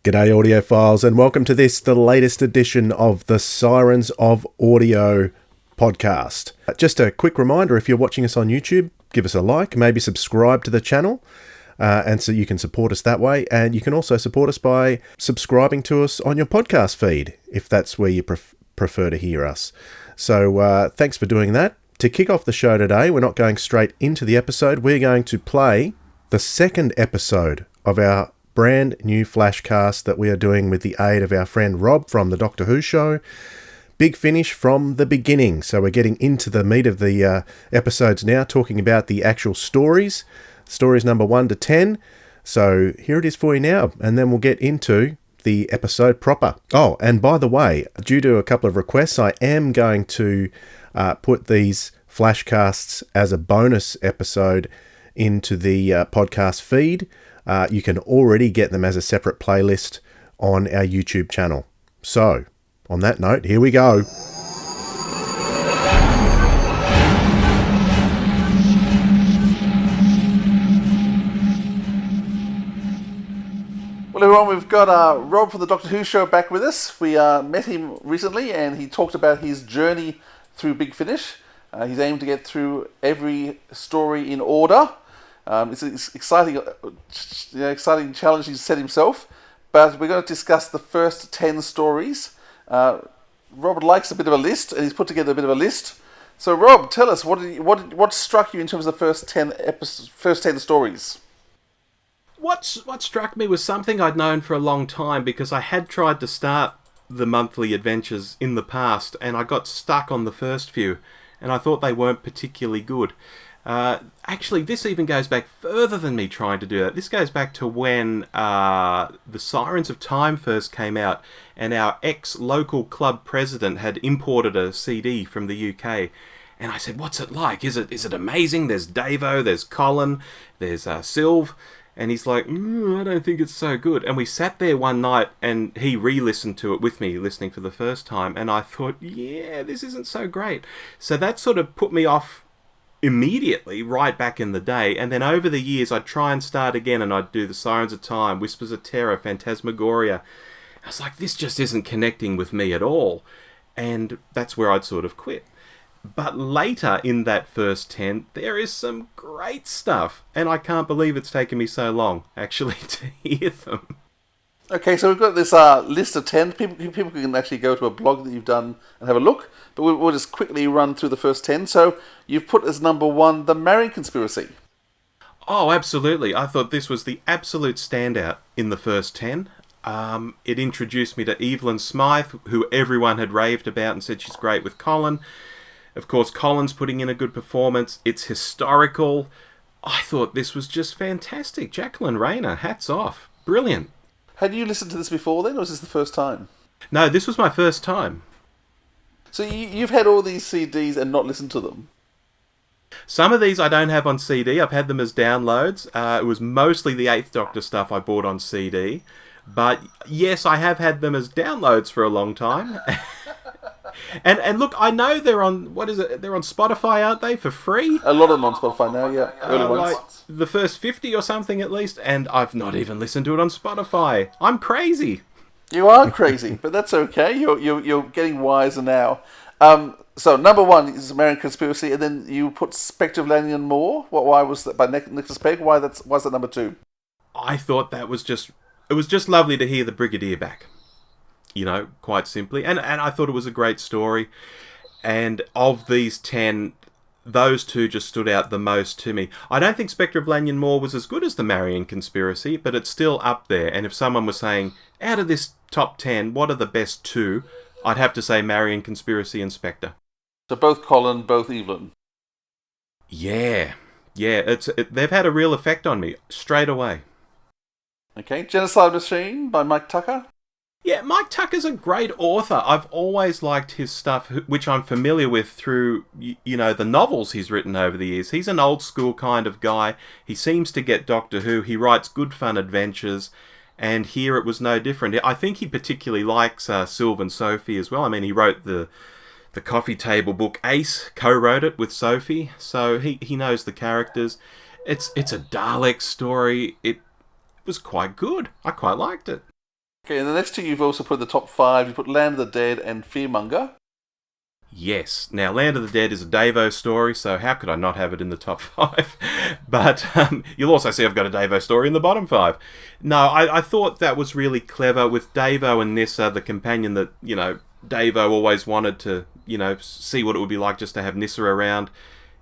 G'day audiophiles, and welcome to this, the latest edition of the Sirens of Audio podcast. Just a quick reminder, if you're watching us on YouTube, give us a like, maybe subscribe to the channel, and so you can support us that way. And you can also support us by subscribing to us on your podcast feed, if that's where you prefer to hear us. So thanks for doing that. To kick off the show today, we're not going straight into the episode. We're going to play the second episode of our brand new flashcast that we are doing with the aid of our friend Rob from the Doctor Who show. Big Finish from the beginning. So we're getting into the meat of the episodes now, talking about the actual stories number 1 to 10. So here it is for you now, and then we'll get into the episode proper. Oh, and by the way, due to a couple of requests, I am going to put these flashcasts as a bonus episode into the podcast feed. You can already get them as a separate playlist on our YouTube channel. So, on that note, here we go. Well, everyone, we've got Rob from the Doctor Who show back with us. We met him recently, and he talked about his journey through Big Finish. He's aimed to get through every story in order. It's an exciting challenge he's set himself, but we're going to discuss the first 10 stories. Robert likes a bit of a list, and he's put together a bit of a list. So, Rob, tell us what struck you in terms of the first 10 stories. What struck me was something I'd known for a long time, because I had tried to start the monthly adventures in the past, and I got stuck on the first few, and I thought they weren't particularly good. Actually, this even goes back further than me trying to do that. This goes back to when the Sirens of Time first came out, and our ex-local club president had imported a CD from the UK. And I said, what's it like? Is it amazing? There's Davo, there's Colin, there's Sylve. And he's like, I don't think it's so good. And we sat there one night, and he re-listened to it with me, listening for the first time. And I thought, yeah, this isn't so great. So that sort of put me off immediately, right back in the day. And then over the years, I'd try and start again, and I'd do the Sirens of Time, Whispers of Terror, Phantasmagoria. I was like, this just isn't connecting with me at all. And that's where I'd sort of quit. But later in that first 10, there is some great stuff. And I can't believe it's taken me so long, actually, to hear them. Okay, so we've got this list of 10. People can actually go to a blog that you've done and have a look. But we'll just quickly run through the first 10. So you've put as number 1, The Marian Conspiracy. Oh, absolutely. I thought this was the absolute standout in the first 10. It introduced me to Evelyn Smythe, who everyone had raved about and said she's great with Colin. Of course, Colin's putting in a good performance. It's historical. I thought this was just fantastic. Jacqueline Rayner, hats off. Brilliant. Had you listened to this before then, or was this the first time? No, this was my first time. So you've had all these CDs and not listened to them? Some of these I don't have on CD. I've had them as downloads. It was mostly the 8th Doctor stuff I bought on CD. But yes, I have had them as downloads for a long time. And look, I know they're on, they're on Spotify, aren't they, for free? A lot of them on Spotify now, yeah. Early ones. Like the first 50 or something at least, and I've not even listened to it on Spotify. I'm crazy. You are crazy, but that's okay. You're getting wiser now. So number 1 is Marian Conspiracy, and then you put Spectre of Lanyon Moor. Why was that by Nicholas Pegg? Why's that number 2? I thought it was just lovely to hear the Brigadier back. You know, quite simply. And I thought it was a great story. And of these 10, those two just stood out the most to me. I don't think Spectre of Lanyon Moor was as good as the Marian Conspiracy, but it's still up there. And if someone was saying, out of this top 10, what are the best 2? I'd have to say Marian Conspiracy and Spectre. So both Colin, both Evelyn. Yeah. They've had a real effect on me, straight away. Okay, Genocide Machine by Mike Tucker. Yeah, Mike Tucker's a great author. I've always liked his stuff, which I'm familiar with through, the novels he's written over the years. He's an old school kind of guy. He seems to get Doctor Who. He writes good fun adventures, and here it was no different. I think he particularly likes Sylve and Sophie as well. I mean, he wrote the coffee table book Ace, co-wrote it with Sophie, so he knows the characters. It's a Dalek story. It was quite good. I quite liked it. Okay, and the next two you've also put in the top 5. You put Land of the Dead and Fearmonger. Yes. Now, Land of the Dead is a Davo story, so how could I not have it in the top 5? But you'll also see I've got a Davo story in the bottom 5. No, I thought that was really clever with Davo and Nyssa, the companion that, Davo always wanted to, see what it would be like just to have Nyssa around.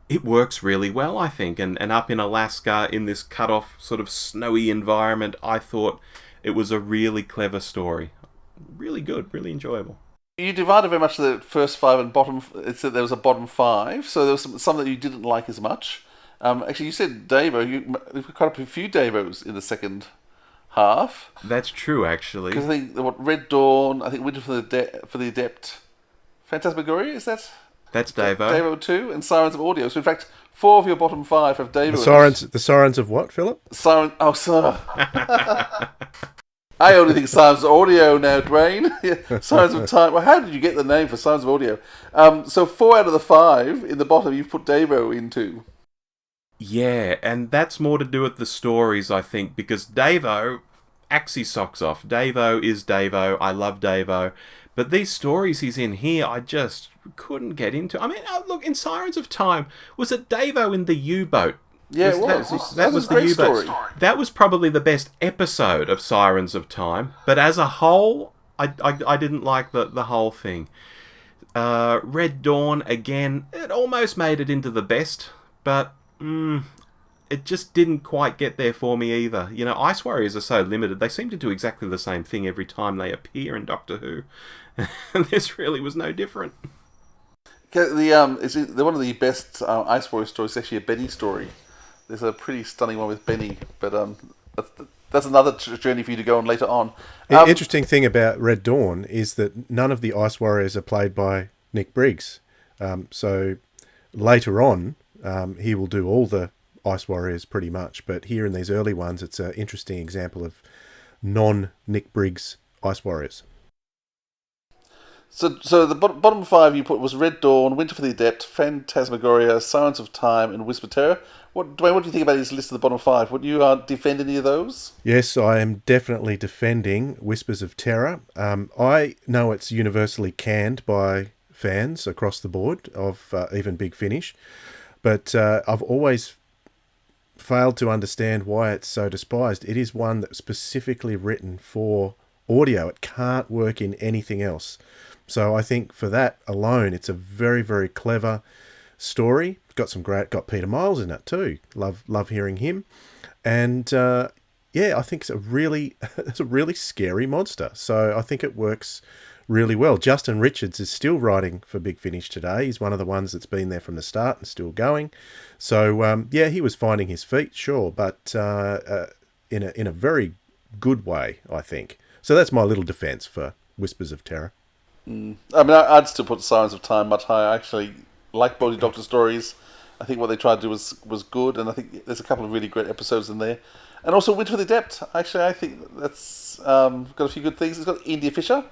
It works really well, I think. And up in Alaska, in this cut-off sort of snowy environment, I thought it was a really clever story. Really good, really enjoyable. You divided very much the first 5 and bottom. It said there was a bottom 5, so there was some that you didn't like as much. Actually, you said Davo. You've got a few Davos in the second half. That's true, actually. Because I think Red Dawn. I think Winter for the Adept. Phantasmagoria, is that? That's Davo. Davo 2 and Sirens of Audio. So in fact, 4 of your bottom 5 have Davo. The Sirens of what, Philip? Oh, sir. I only think Sirens of Audio now, Dwayne. Yeah, Sirens of Time. Well, how did you get the name for Sirens of Audio? So 4 out of the 5 in the bottom you've put Davo into. Yeah, and that's more to do with the stories, I think, because Davo acts his socks off. Davo is Davo. I love Davo. But these stories he's in here, I just couldn't get into. I mean, look, in Sirens of Time, was it Davo in the U-boat? Yeah, it was. That was the U-boat. That was probably the best episode of Sirens of Time. But as a whole, I didn't like the whole thing. Red Dawn, again, it almost made it into the best, but it just didn't quite get there for me either. Ice Warriors are so limited. They seem to do exactly the same thing every time they appear in Doctor Who. And this really was no different. One of the best Ice Warrior stories is actually a Benny story. There's a pretty stunning one with Benny, but that's another journey for you to go on later on. The interesting thing about Red Dawn is that none of the Ice Warriors are played by Nick Briggs. So later on, he will do all the Ice Warriors pretty much, but here in these early ones, it's an interesting example of non-Nick Briggs Ice Warriors. So the bottom 5 you put was Red Dawn, Winter for the Adept, Phantasmagoria, Sirens of Time, and Whisper Terror. Dwayne, what do you think about his list of the bottom 5? Would you defend any of those? Yes, I am definitely defending Whispers of Terror. I know it's universally canned by fans across the board of even Big Finish, but I've always failed to understand why it's so despised. It is one that's specifically written for audio. It can't work in anything else. So I think for that alone, it's a very, very clever story. Got Peter Miles in it too. Love hearing him. And I think it's a really scary monster. So I think it works really well. Justin Richards is still writing for Big Finish today. He's one of the ones that's been there from the start and still going. So he was finding his feet, sure, but in a very good way, I think. So that's my little defence for Whispers of Terror. I mean, I'd still put Sirens of Time much higher. I actually like Body Doctor stories. I think what they tried to do was good, and I think there's a couple of really great episodes in there. And also Winter for the Adept. Actually, I think that's got a few good things. It's got India Fisher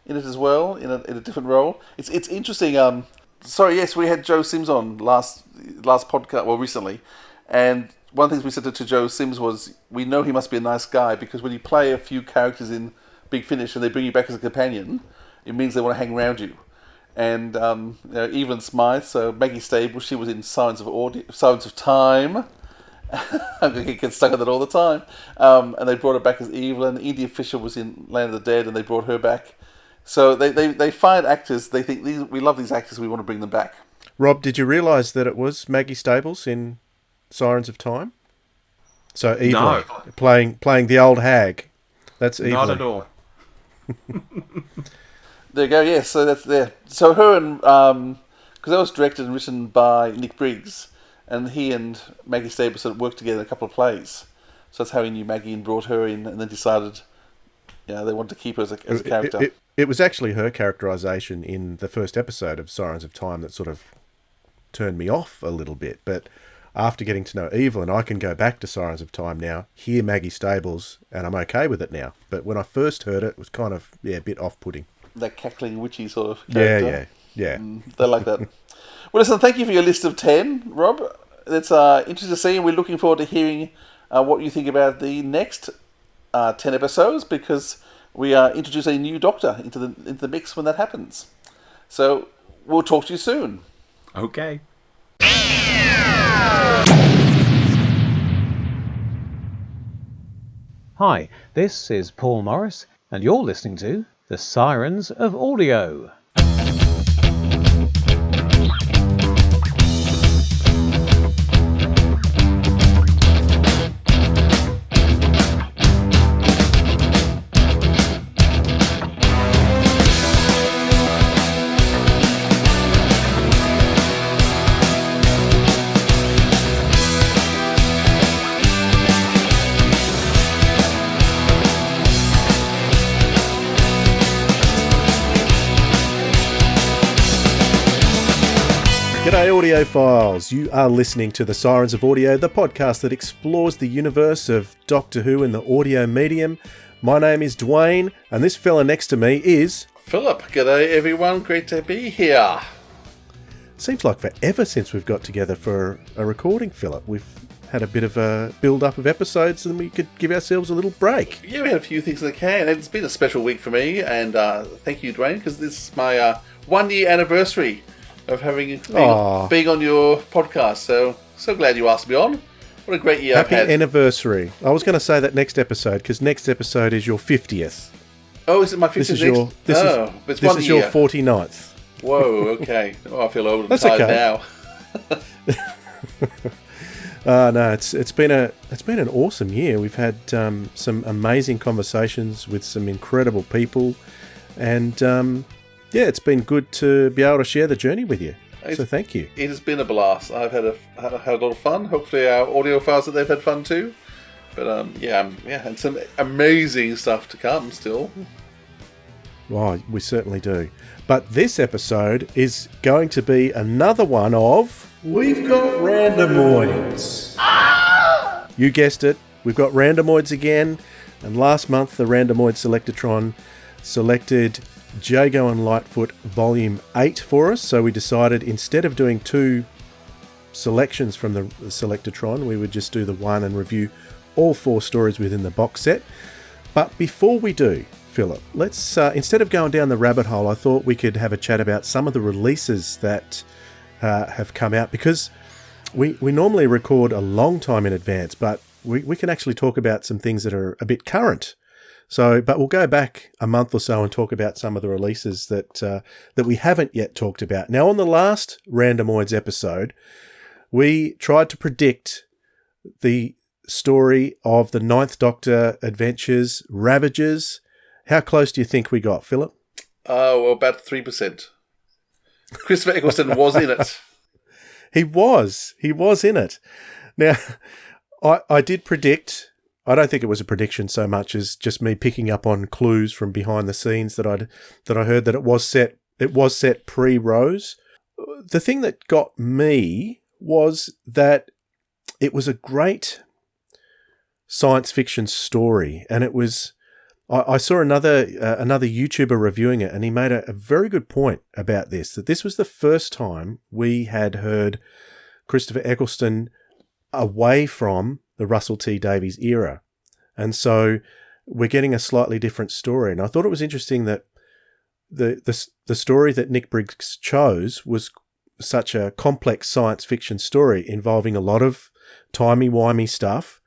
in it as well, in a different role. It's interesting. Yes, we had Joe Sims on last podcast, well, recently, and one of the things we said to Joe Sims was, we know he must be a nice guy, because when you play a few characters in Big Finish and they bring you back as a companion, it means they want to hang around you. And Evelyn Smythe, so Maggie Stable, she was in Sirens of Time. I'm going to get stuck on that all the time. And they brought her back as Evelyn. India Fisher was in Land of the Dead, and they brought her back. So they find actors, they think, we love these actors, we want to bring them back. Rob, did you realise that it was Maggie Stables in Sirens of Time? So Evelyn, playing the old hag. That's Evelyn. Not at all. There you go, yeah, so that's there. So her and, because that was directed and written by Nick Briggs, and he and Maggie Staples had worked together in a couple of plays. So that's how he knew Maggie and brought her in, and then decided, they wanted to keep her as a character. It was actually her characterisation in the first episode of Sirens of Time that sort of turned me off a little bit, but after getting to know Evelyn, I can go back to Sirens of Time now, hear Maggie Stables, and I'm okay with it now. But when I first heard it, it was kind of, a bit off-putting. That cackling witchy sort of character. Yeah. They like that. Well, listen, thank you for your list of 10, Rob. It's interesting to see, and we're looking forward to hearing what you think about the next 10 episodes, because we introduce a new Doctor into the mix when that happens. So we'll talk to you soon. Okay. Hi, this is Paul Morris, and you're listening to The Sirens of Audio. G'day audiophiles, you are listening to The Sirens of Audio, the podcast that explores the universe of Doctor Who in the audio medium. My name is Dwayne, and this fella next to me is... Philip. G'day everyone, great to be here. Seems like forever since we've got together for a recording, Philip. We've had a bit of a build-up of episodes and we could give ourselves a little break. Yeah, we had a few things in the can. It's been a special week for me, and thank you, Dwayne, because this is my 1 year anniversary of being on your podcast. So glad you asked me on. What a great year Happy I've had. anniversary. I was going to say that next episode, because next episode is your 50th. Oh, is it my 50th? This is your, this is your 49th. Whoa, okay. Oh, I feel old and That's tired okay. now. No, it's been an awesome year. We've had some amazing conversations with some incredible people, and yeah, it's been good to be able to share the journey with you. So thank you. It has been a blast. I've had a lot of fun. Hopefully our audiophiles that they've had fun too. But yeah, and some amazing stuff to come still. Well, we certainly do. But this episode is going to be another one of We've Got Randomoids. You guessed it, we've got Randomoids again. And last month, the Randomoid Selectatron selected Jago and Lightfoot Volume 8 for us. So we decided instead of doing two selections from the Selectatron, we would just do the one and review all 4 stories within the box set. But before we do, Philip, let's instead of going down the rabbit hole, I thought we could have a chat about some of the releases that have come out, because we normally record a long time in advance, but we can actually talk about some things that are a bit current. So, but we'll go back a month or so and talk about some of the releases that we haven't yet talked about. Now, on the last Randomoids episode, we tried to predict the story of the Ninth Doctor Adventures, Ravagers. How close do you think we got, Philip? Well, about 3%. Christopher Eccleston was in it. He was in it. Now, I did predict. I don't think it was a prediction so much as just me picking up on clues from behind the scenes that I heard that it was set pre-Rose. The thing that got me was that it was a great science fiction story, and it was. I saw another YouTuber reviewing it, and he made a very good point about this, that this was the first time we had heard Christopher Eccleston away from the Russell T Davies era. And so we're getting a slightly different story. And I thought it was interesting that the story that Nick Briggs chose was such a complex science fiction story involving a lot of timey-wimey stuff.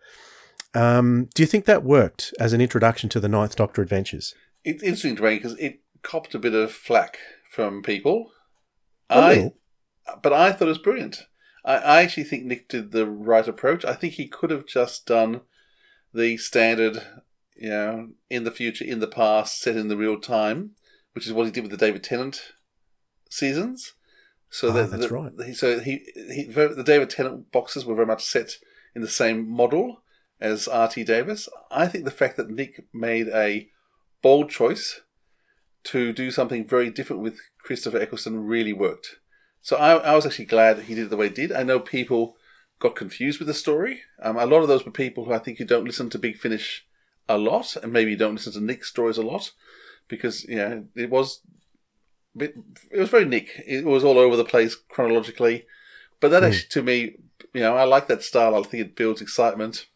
Do you think that worked as an introduction to the Ninth Doctor Adventures? It's interesting, Dwayne, because it copped a bit of flack from people. But I thought it was brilliant. I actually think Nick did the right approach. I think he could have just done the standard, in the future, in the past, set in the real time, which is what he did with the David Tennant seasons. So that's right. So the David Tennant boxes were very much set in the same model as R.T. Davis. I think the fact that Nick made a bold choice to do something very different with Christopher Eccleston really worked. So I was actually glad he did it the way he did. I know people got confused with the story. A lot of those were people who I think who don't listen to Big Finish a lot, and maybe don't listen to Nick's stories a lot, because it was very Nick. It was all over the place chronologically, but that actually, to me, I like that style. I think it builds excitement.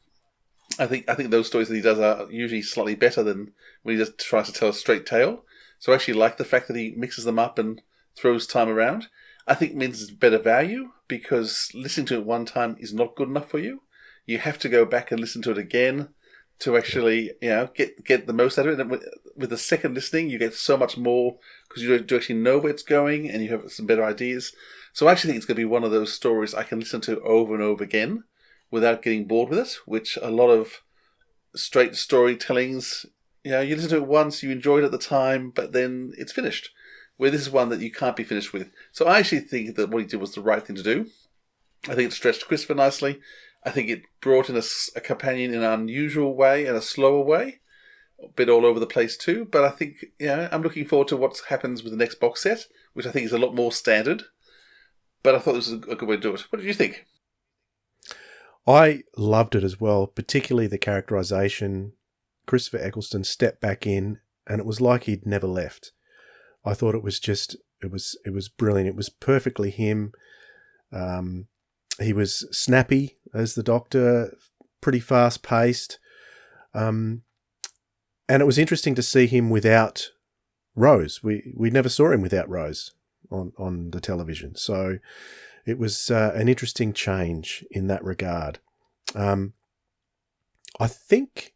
I think those stories that he does are usually slightly better than when he just tries to tell a straight tale. So I actually like the fact that he mixes them up and throws time around. I think it means it's better value because listening to it one time is not good enough for you. You have to go back and listen to it again to actually, get the most out of it. And with the second listening, you get so much more because you do actually know where it's going and you have some better ideas. So I actually think it's going to be one of those stories I can listen to over and over again without getting bored with it, which a lot of straight storytellings, you listen to it once, you enjoy it at the time, but then it's finished. Where this is one that you can't be finished with. So I actually think that what he did was the right thing to do. I think it stretched Christopher nicely. I think it brought in a companion in an unusual way and a slower way. A bit all over the place too. But I think, I'm looking forward to what happens with the next box set, which I think is a lot more standard. But I thought this was a good way to do it. What did you think? I loved it as well, particularly the characterization. Christopher Eccleston stepped back in and it was like he'd never left. I thought it was brilliant. It was perfectly him. He was snappy as the Doctor, pretty fast paced. And it was interesting to see him without Rose. We never saw him without Rose on the television. So it was an interesting change in that regard. I think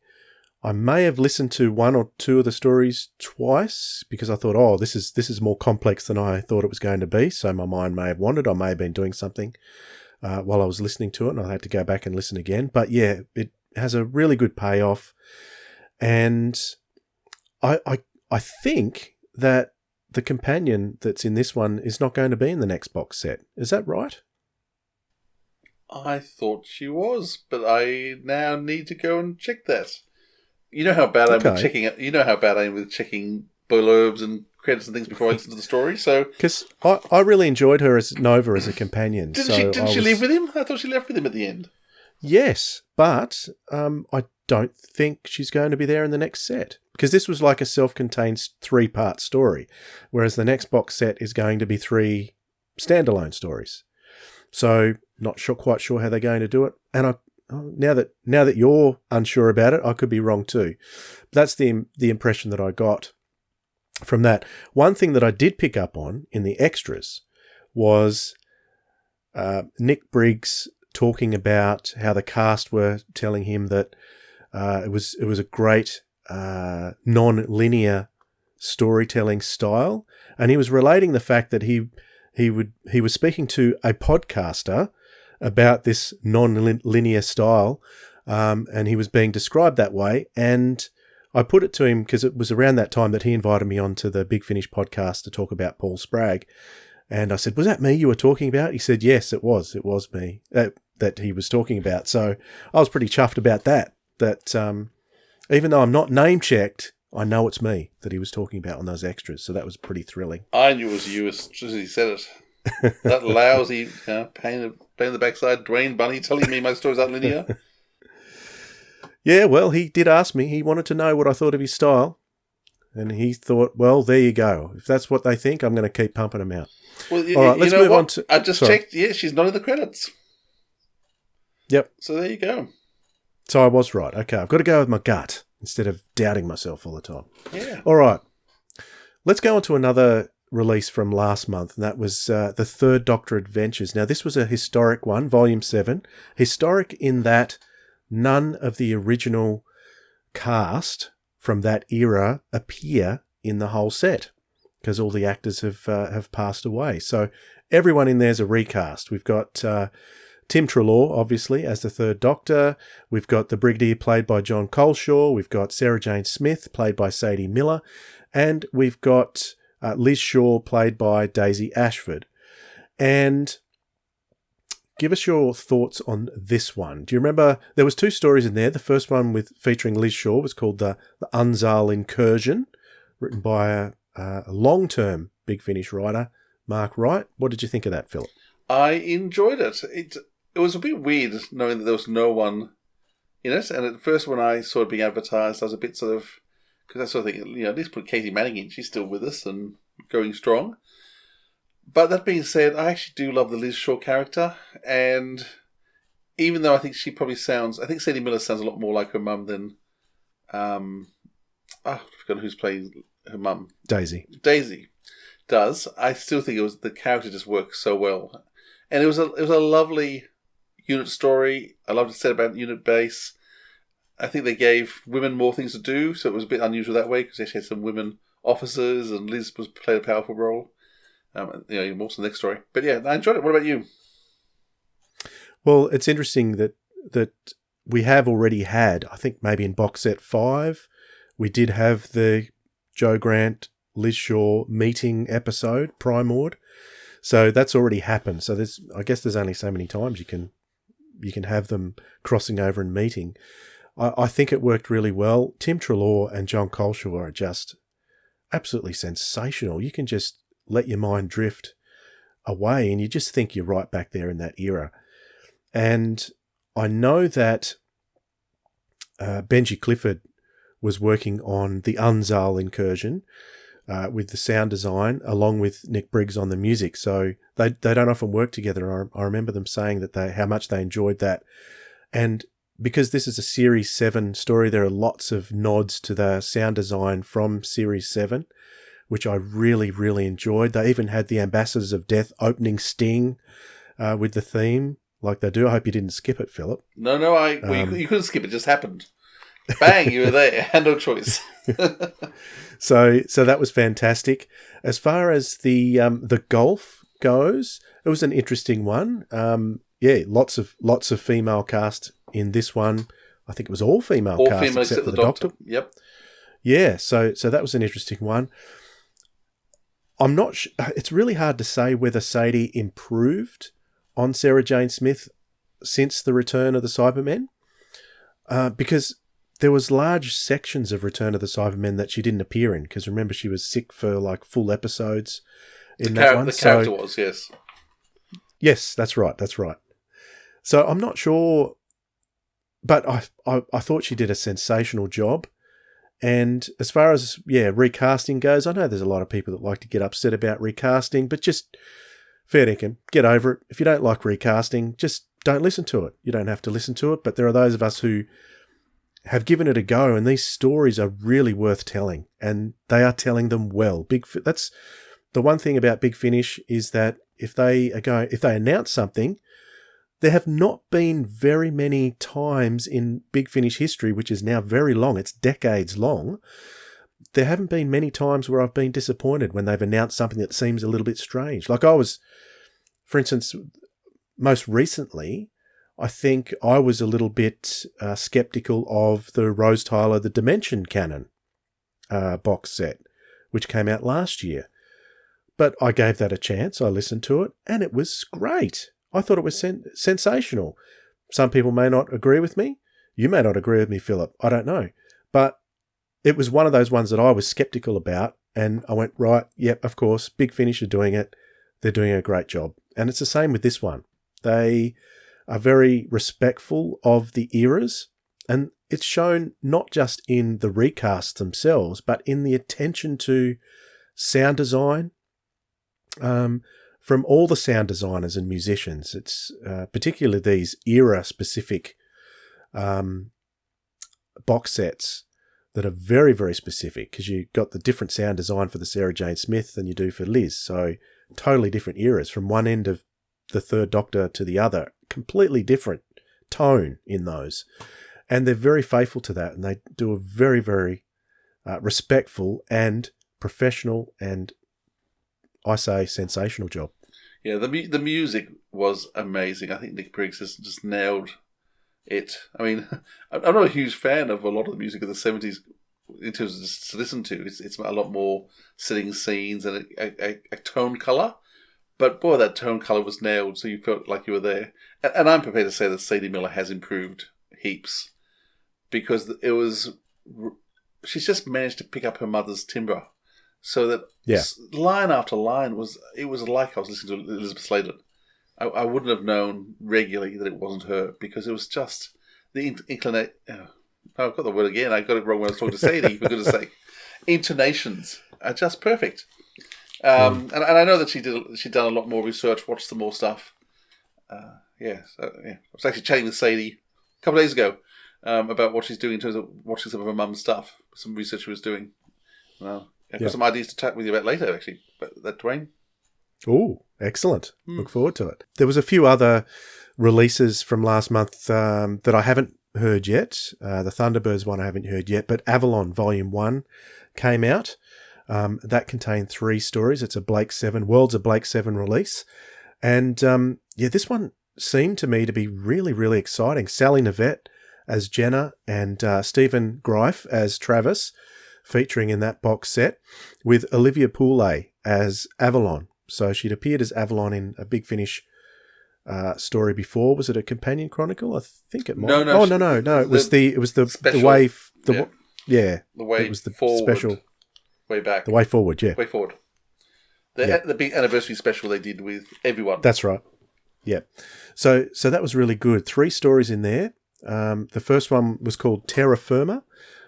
I may have listened to one or two of the stories twice because I thought, this is more complex than I thought it was going to be. So my mind may have wandered. I may have been doing something while I was listening to it, and I had to go back and listen again. But yeah, it has a really good payoff, and I think that the companion that's in this one is not going to be in the next box set. Is that right? I thought she was, but I now need to go and check that. You know how bad I am with checking it. You know how bad I am with checking blurbs and credits and things before I listen to the story. So, because I really enjoyed her as Nova as a companion. Didn't she live with him? I thought she left with him at the end. Yes, but I don't think she's going to be there in the next set because this was like a self-contained 3-part story, whereas the next box set is going to be 3 standalone stories. So, not quite sure how they're going to do it, and now that you're unsure about it, I could be wrong too. That's the impression that I got from that. One thing that I did pick up on in the extras was Nick Briggs talking about how the cast were telling him that it was a great non-linear storytelling style, and he was relating the fact that he was speaking to a podcaster about this non-linear style, and he was being described that way. And I put it to him because it was around that time that he invited me on to the Big Finish podcast to talk about Paul Spragg. And I said, was that me you were talking about? He said, yes, it was. It was me that he was talking about. So I was pretty chuffed about that even though I'm not name-checked, I know it's me that he was talking about on those extras. So that was pretty thrilling. I knew it was you as soon as he said it. That lousy pain in the backside Dwayne Bunny telling me my stories aren't linear. Yeah, well, he did ask me. He wanted to know what I thought of his style. And he thought, well, there you go. If that's what they think, I'm going to keep pumping them out. Well, all right, let's move on to... I just checked. Yeah, she's not in the credits. Yep. So there you go. So I was right. Okay, I've got to go with my gut instead of doubting myself all the time. Yeah. All right. Let's go on to another release from last month, and that was the Third Doctor Adventures. Now, this was a historic one, Volume 7. Historic in that none of the original cast from that era appear in the whole set because all the actors have passed away. So everyone in there's a recast. We've got Tim Treloar, obviously, as the Third Doctor. We've got the Brigadier, played by John Coleshaw. We've got Sarah Jane Smith, played by Sadie Miller. And we've got Liz Shaw, played by Daisy Ashford. And give us your thoughts on this one. Do you remember there was 2 stories in there? The first one featuring Liz Shaw was called the Unzal Incursion, written by a long-term Big Finish writer, Mark Wright. What did you think of that, Philip? I enjoyed it. It was a bit weird knowing that there was no one in it. And at first when I saw it being advertised, I was a bit sort of... Because I sort of think, at least put Katie Manning in. She's still with us and going strong. But that being said, I actually do love the Liz Shaw character. And even though I think she probably sounds, I think Sadie Miller sounds a lot more like her mum than, I've forgotten who's playing her mum. Daisy does. I still think the character just works so well, and it was a lovely unit story. I loved it said about unit base. I think they gave women more things to do, so it was a bit unusual that way because they had some women officers, and Liz played a powerful role. More to the next story, but yeah, I enjoyed it. What about you? Well, it's interesting that we have already had, I think maybe in box set 5, we did have the Joe Grant, Liz Shaw meeting episode, Primord. So that's already happened. So I guess there's only so many times you can have them crossing over and meeting. I think it worked really well. Tim Treloar and John Coleshaw are just absolutely sensational. You can just let your mind drift away and you just think you're right back there in that era. And I know that Benji Clifford was working on the Unzal incursion with the sound design, along with Nick Briggs on the music. So they don't often work together. I remember them saying that how much they enjoyed that. And because this is a Series 7 story, there are lots of nods to the sound design from Series 7, which I really, really enjoyed. They even had the Ambassadors of Death opening Sting with the theme, like they do. I hope you didn't skip it, Philip. No, you couldn't skip it. It just happened. Bang, you were there. Had no choice. So that was fantastic. As far as the golf goes, it was an interesting one. Lots of female cast in this one. I think it was all female all cast female except for the Doctor. Yep. Yeah, so that was an interesting one. I'm not sure. It's really hard to say whether Sadie improved on Sarah Jane Smith since the return of the Cybermen, because there was large sections of Return of the Cybermen that she didn't appear in. Because remember, she was sick for like full episodes in that one. The character was, yes. Yes, that's right. So I'm not sure, but I thought she did a sensational job. And as far as, recasting goes, I know there's a lot of people that like to get upset about recasting, but just fair dinkum, get over it. If you don't like recasting, just don't listen to it. You don't have to listen to it, but there are those of us who have given it a go, and these stories are really worth telling, and they are telling them well. That's the one thing about Big Finish, is that if they announce something, there have not been very many times in Big Finish history, which is now very long, it's decades long, there haven't been many times where I've been disappointed when they've announced something that seems a little bit strange. Like I was, for instance, most recently, I think I was a little bit skeptical of the Rose Tyler The Dimension Canon box set, which came out last year. But I gave that a chance. I listened to it, and it was great. I thought it was sensational. Some people may not agree with me. You may not agree with me, Philip. I don't know. But it was one of those ones that I was skeptical about, and I went, right, yep, of course, Big Finish are doing it. They're doing a great job. And it's the same with this one. They are very respectful of the eras, and it's shown not just in the recasts themselves, but in the attention to sound design from all the sound designers and musicians. It's particularly these era-specific box sets that are very, very specific, because you've got the different sound design for the Sarah Jane Smith than you do for Liz. So totally different eras from one end of the Third Doctor to the other. Completely different tone in those. And they're very faithful to that, and they do a very, very respectful and professional and, I say, sensational job. Yeah, the music was amazing. I think Nick Briggs has just nailed it. I mean, I'm not a huge fan of a lot of the music of the 70s in terms of just to listen to. It's a lot more setting scenes and a tone colour. But boy, that tone colour was nailed, so you felt like you were there. And I'm prepared to say that Sadie Miller has improved heaps, because she's just managed to pick up her mother's timbre. So that line after line it was like I was listening to Elizabeth Sladen. I wouldn't have known regularly that it wasn't her, because it was just the inclination. Oh, I've got the word again. I got it wrong when I was talking to Sadie, for goodness sake. Intonations are just perfect. And I know that she'd done a lot more research, watched some more stuff. I was actually chatting with Sadie a couple of days ago about what she's doing in terms of watching some of her mum's stuff, some research she was doing. Well, I've got some ideas to chat with you about later, actually. But that, Dwayne? Oh, excellent. Look forward to it. There was a few other releases from last month that I haven't heard yet. The Thunderbirds one I haven't heard yet, but Avalon Volume 1 came out. That contained 3 stories. It's a Blake Seven, Worlds of Blake Seven release. And this one seemed to me to be really, really exciting. Sally Nivette as Jenna and Stephen Greif as Travis, featuring in that box set, with Olivia Poulet as Avalon. So she'd appeared as Avalon in a Big Finish story before. Was it a companion chronicle? I think it might. No. It was the special, the way. The way it was the forward, special. Way back. The way forward. Yeah. Way forward. The big anniversary special they did with everyone. That's right. Yeah. So that was really good. 3 stories in there. The first one was called Terra Firma,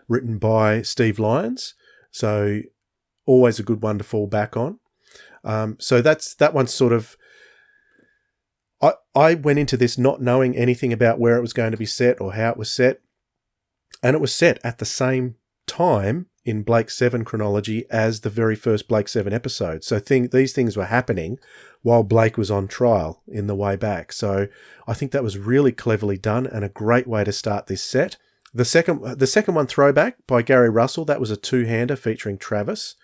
written by Steve Lyons. So always a good one to fall back on. So that one's sort of... I went into this not knowing anything about where it was going to be set or how it was set. And it was set at the same time in Blake Seven chronology as the very first Blake Seven episode. So these things were happening while Blake was on trial in the way back. So I think that was really cleverly done and a great way to start this set. The second one, Throwback, by Gary Russell, that was a 2-hander featuring Travis.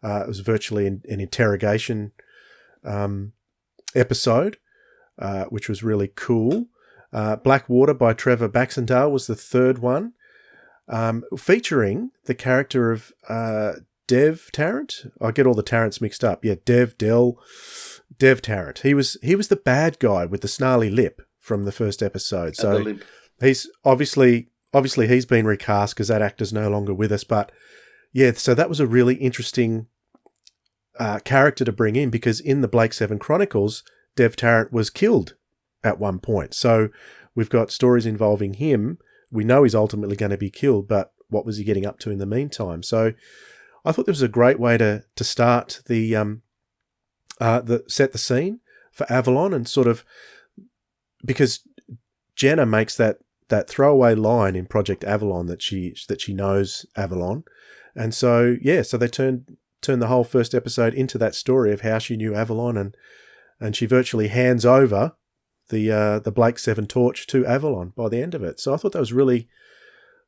It was virtually an interrogation episode, which was really cool. Blackwater by Trevor Baxendale was the third one, featuring the character of Dev Tarrant. I get all the Tarrants mixed up. Yeah, Dev Tarrant. He was the bad guy with the snarly lip from the first episode. So he's obviously he's been recast because that actor's no longer with us. But yeah, so that was a really interesting character to bring in, because in the Blake Seven Chronicles, Dev Tarrant was killed at one point. So we've got stories involving him. We know he's ultimately going to be killed, but what was he getting up to in the meantime? So I thought this was a great way to start the set the scene for Avalon, and sort of, because Jenna makes that throwaway line in Project Avalon that she knows Avalon, and so they turn the whole first episode into that story of how she knew Avalon, and she virtually hands over the Blake Seven torch to Avalon by the end of it. So I thought that was really,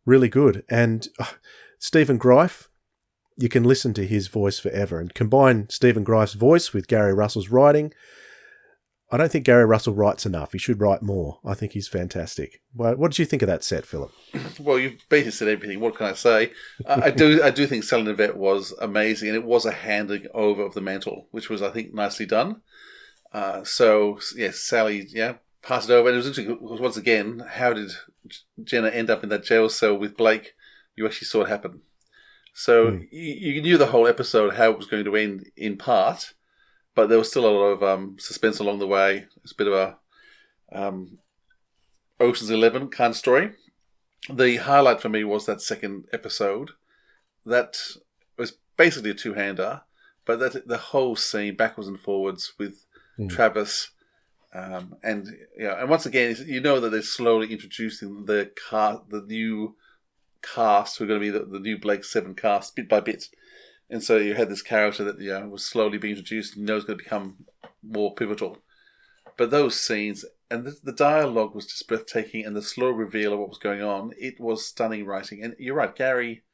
really good. And Stephen Greif, you can listen to his voice forever, and combine Stephen Greif's voice with Gary Russell's writing. I don't think Gary Russell writes enough. He should write more. I think he's fantastic. What did you think of that set, Philip? Well, you've basically said everything. What can I say? I do think Sally Nivette was amazing, and it was a handing over of the mantle, which was, I think, nicely done. Sally, passed it over. And it was interesting because, once again, how did Jenna end up in that jail cell with Blake? You actually saw it happen. So you knew the whole episode, how it was going to end in part, but there was still a lot of suspense along the way. It's a bit of a Ocean's 11 kind of story. The highlight for me was that second episode. That was basically a 2-hander, but the whole scene backwards and forwards with Travis, and once again, you know that they're slowly introducing the new cast who are going to be the new Blake Seven cast bit by bit, and so you had this character that was slowly being introduced, and you know is going to become more pivotal. But those scenes and the dialogue was just breathtaking, and the slow reveal of what was going on, it was stunning writing. And you're right, Gary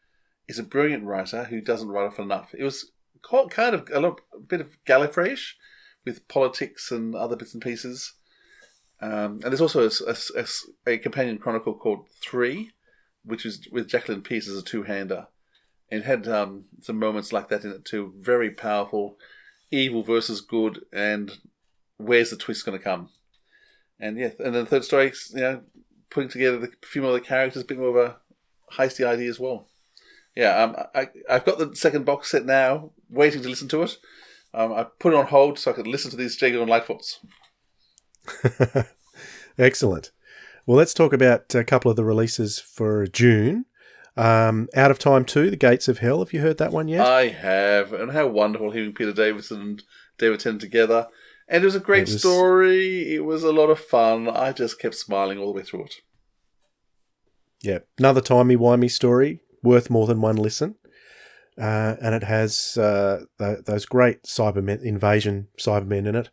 is a brilliant writer who doesn't write off enough. It was kind of a bit of Gallifrey-ish, with politics and other bits and pieces. And there's also a companion chronicle called 3, which is with Jacqueline Pearce as a 2-hander. And it had some moments like that in it too. Very powerful, evil versus good, and where's the twist going to come? And and then the third story, putting together a few more of the characters, a bit more of a heisty idea as well. I've got the second box set now, waiting to listen to it. I put it on hold so I could listen to these Jagged and Lightfoots. Excellent. Well, let's talk about a couple of the releases for June. Out of Time 2, The Gates of Hell. Have you heard that one yet? I have. And how wonderful hearing Peter Davison and David Tennant together. And it was a great It was- story. It was a lot of fun. I just kept smiling all the way through it. Yeah, another timey-wimey story, worth more than one listen. And it has those great invasion Cybermen in it.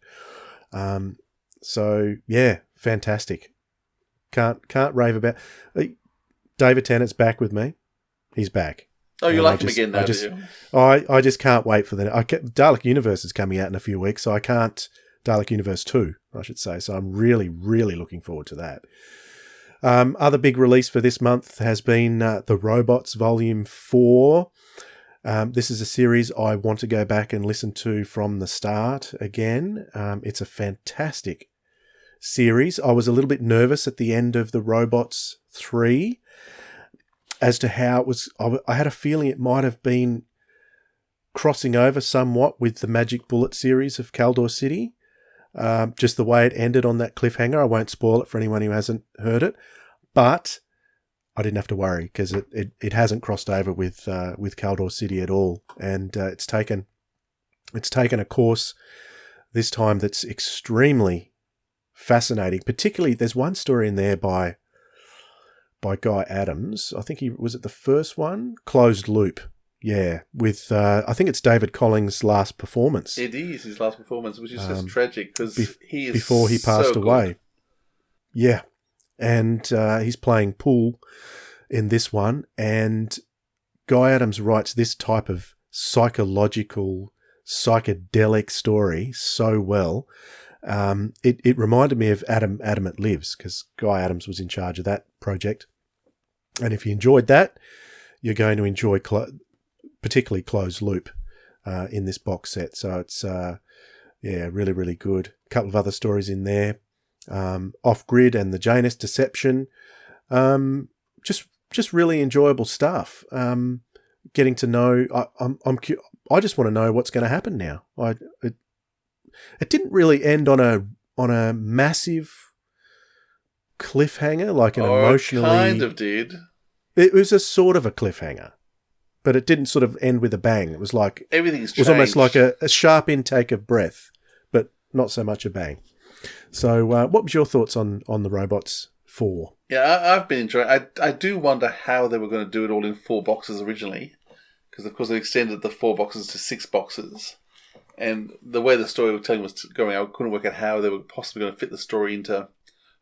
So yeah, fantastic. Can't rave about. David Tennant's back with me. He's back. Oh, you And like him again now, do you? I just can't wait for the Dalek Universe is coming out in a few weeks, so I can't. Dalek Universe 2, I should say. So I'm really, really looking forward to that. Other big release for this month has been The Robots Volume 4. This is a series I want to go back and listen to from the start again. It's a fantastic series. I was a little bit nervous at the end of The Robots 3 as to how it was. I had a feeling it might have been crossing over somewhat with the Magic Bullet series of Kaldor City. Just the way it ended on that cliffhanger. I won't spoil it for anyone who hasn't heard it, but I didn't have to worry because it hasn't crossed over with Kaldor City at all, and it's taken a course this time that's extremely fascinating. Particularly, there's one story in there by Guy Adams. I think he was at the first one, Closed Loop. Yeah, with I think it's David Collins' last performance. It is his last performance, which is just tragic because he is before he passed so away. good. Yeah, and he's playing pool in this one, and Guy Adams writes this type of psychological, psychedelic story so well. It reminded me of Adam It Lives, because Guy Adams was in charge of that project. And if you enjoyed that, you're going to enjoy particularly Closed Loop in this box set. So it's really, really good. A couple of other stories in there. Off Grid and the Janus Deception. Just really enjoyable stuff. Getting to know. I just want to know what's going to happen now. It didn't really end on a massive cliffhanger, like an emotionally. It kind of did. It was a sort of a cliffhanger, but it didn't sort of end with a bang. It was like Everything's changed. It was almost like a sharp intake of breath, but not so much a bang. So, what was your thoughts on the Robots 4? Yeah, I've been enjoying. I do wonder how they were going to do it all in 4 boxes originally, because of course they extended the 4 boxes to 6 boxes, and the way the story was telling was going, I couldn't work out how they were possibly going to fit the story into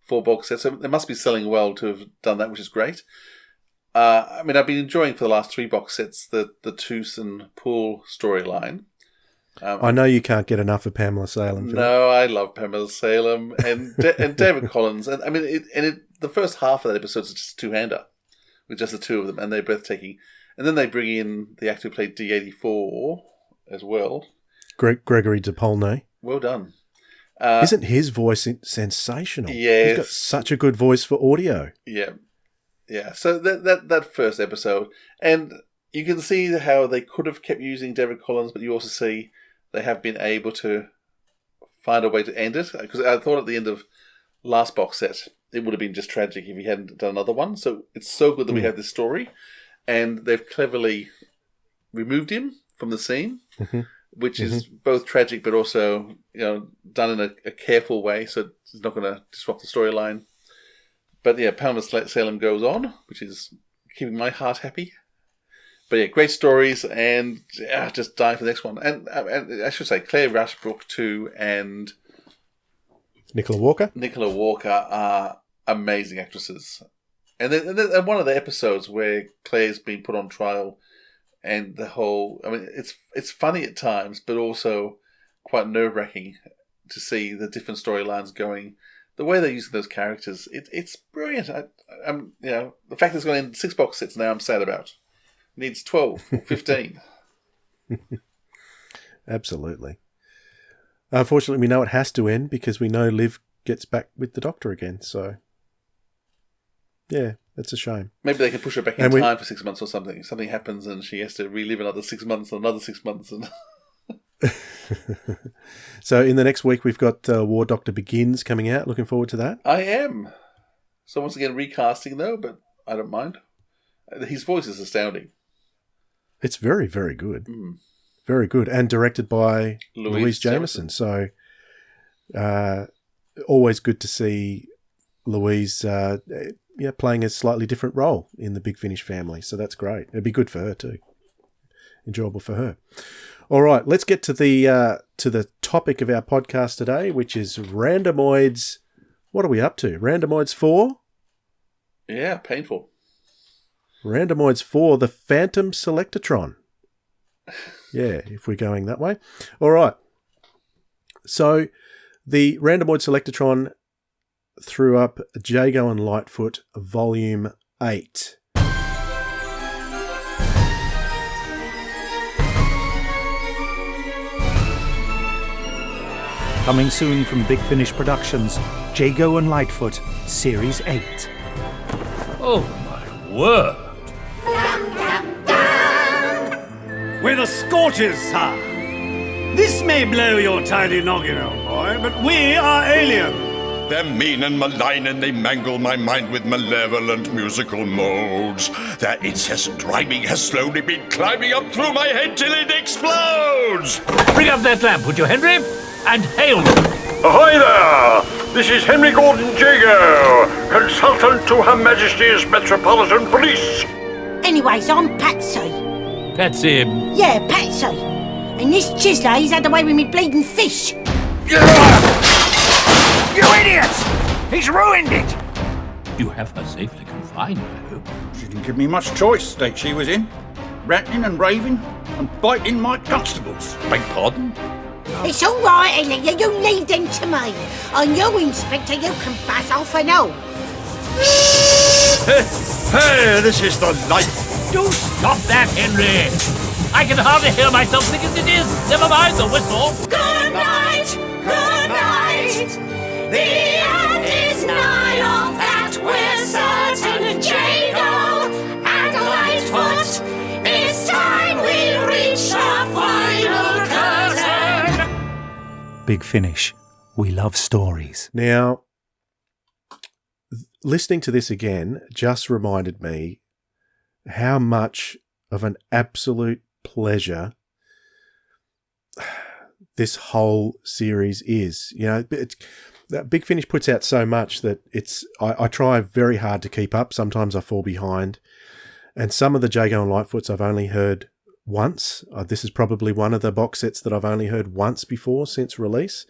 4 box sets. So they must be selling well to have done that, which is great. I mean, I've been enjoying for the last 3 box sets the Toos and Pool storyline. I know you can't get enough of Pamela Salem. Phil. No, I love Pamela Salem and and David Collins. And I mean, the first half of that episode is just a 2-hander with just the 2 of them, and they're breathtaking. And then they bring in the actor who played D-84 as well. Gregory DePaulnay. Well done. Isn't his voice sensational? Yes. He's got such a good voice for audio. Yeah. Yeah. So that first episode, and you can see how they could have kept using David Collins, but you also see they have been able to find a way to end it. Because I thought at the end of last box set, it would have been just tragic if he hadn't done another one. So it's so good that we have this story, and they've cleverly removed him from the scene, which is both tragic but also done in a careful way, so it's not going to disrupt the storyline. But yeah, Pamela Salem goes on, which is keeping my heart happy. But yeah, great stories, and just dying for the next one. And I should say, Claire Rushbrook too, and Nicola Walker are amazing actresses. And then one of the episodes where Claire's been put on trial, and the whole, I mean, it's funny at times, but also quite nerve-wracking to see the different storylines going. The way they're using those characters, it's brilliant. I'm the fact that it's going in 6 box sets now, I'm sad about. It needs 12 or 15. Absolutely. Unfortunately, we know it has to end because we know Liv gets back with the Doctor again. So, yeah, it's a shame. Maybe they can push her back in time for 6 months or something. Something happens and she has to relive another 6 months and another 6 months. And So in the next week, we've got War Doctor Begins coming out. Looking forward to that. I am. So once again, recasting though, but I don't mind. His voice is astounding. It's very, very good. Very good. And directed by Louise Jameson. So Always good to see Louise playing a slightly different role in the Big Finish family. So that's great. It'd be good for her too. Enjoyable for her. All right, let's get to the topic of our podcast today, which is Randomoids. What are we up to? Randomoids 4? Yeah, painful. Randomoids 4, the Phantom Selectatron. Yeah, if we're going that way. All right. So the Randomoid Selectatron threw up Jago and Lightfoot Volume 8. Coming soon from Big Finish Productions, Jago and Lightfoot, Series 8. Oh my word! We're the Scorchers, sir. This may blow your tiny noggin, old boy, but we are alien. They're mean and malign and they mangle my mind with malevolent musical modes. Their incessant rhyming has slowly been climbing up through my head till it explodes! Bring up that lamp, would you, Henry? And hail them! Ahoy there! This is Henry Gordon Jago, consultant to Her Majesty's Metropolitan Police. Anyways, I'm Patsy. Patsy. Yeah, Patsy. And this Chisley's had away with me bleeding fish. You idiots! He's ruined it! You have her safely confined, I hope. She didn't give me much choice, state she was in. Ranting and raving and biting my constables. Beg pardon? It's all right, Elliot. You leave them to me. And you, Inspector, you can buzz off and all. Hey, this is the life. Do stop that, Henry! I can hardly hear myself think as it is. Never mind the whistle. Good night! Good night! The end is nigh of that we're certain. Jago and Lightfoot, it's time we reach the final curtain. Big Finish. We love stories. Now, listening to this again just reminded me how much of an absolute pleasure this whole series is. You know, Big Finish puts out so much that I try very hard to keep up. Sometimes I fall behind. And some of the Jago and Lightfoots I've only heard once. This is probably one of the box sets that I've only heard once before since release.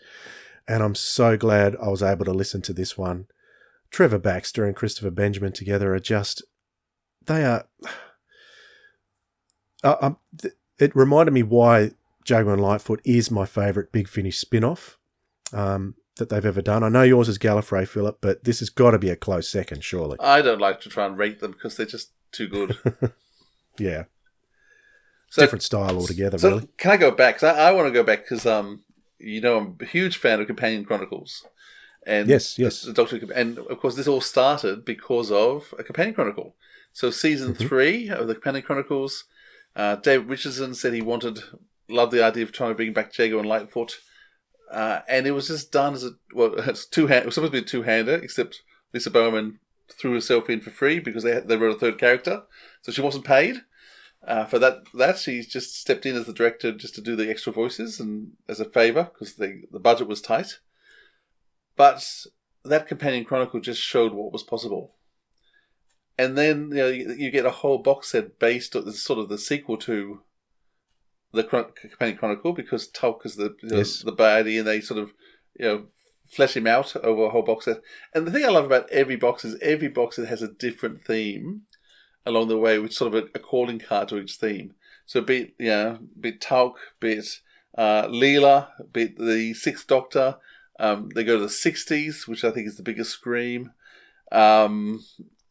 And I'm so glad I was able to listen to this one. Trevor Baxter and Christopher Benjamin together are just... They are... it reminded me why Jago and Lightfoot is my favourite Big Finish spin-off that they've ever done. I know yours is Gallifrey, Philip, but this has got to be a close second, surely. I don't like to try and rate them because they're just too good. Yeah. So, different style altogether, so really. Can I go back? 'Cause I want to go back because, I'm a huge fan of Companion Chronicles. And Yes. The Doctor, and of course, this all started because of a Companion Chronicle. So season 3 of the Companion Chronicles, David Richardson said he loved the idea of trying to bring back Jago and Lightfoot. And it was just done as it was supposed to be a two-hander, except Lisa Bowman threw herself in for free because they wrote a third character. So she wasn't paid for that. She just stepped in as the director just to do the extra voices and as a favour because the budget was tight. But that Companion Chronicle just showed what was possible. And then you get a whole box set based on sort of the sequel to the Companion Chronicle because Tulk is the baddie, and they sort of flesh him out over a whole box set. And the thing I love about every box is every box set has a different theme along the way, with sort of a calling card to each theme. So be it Tulk, be it Leela, be it the Sixth Doctor. They go to the 60s, which I think is the biggest scream.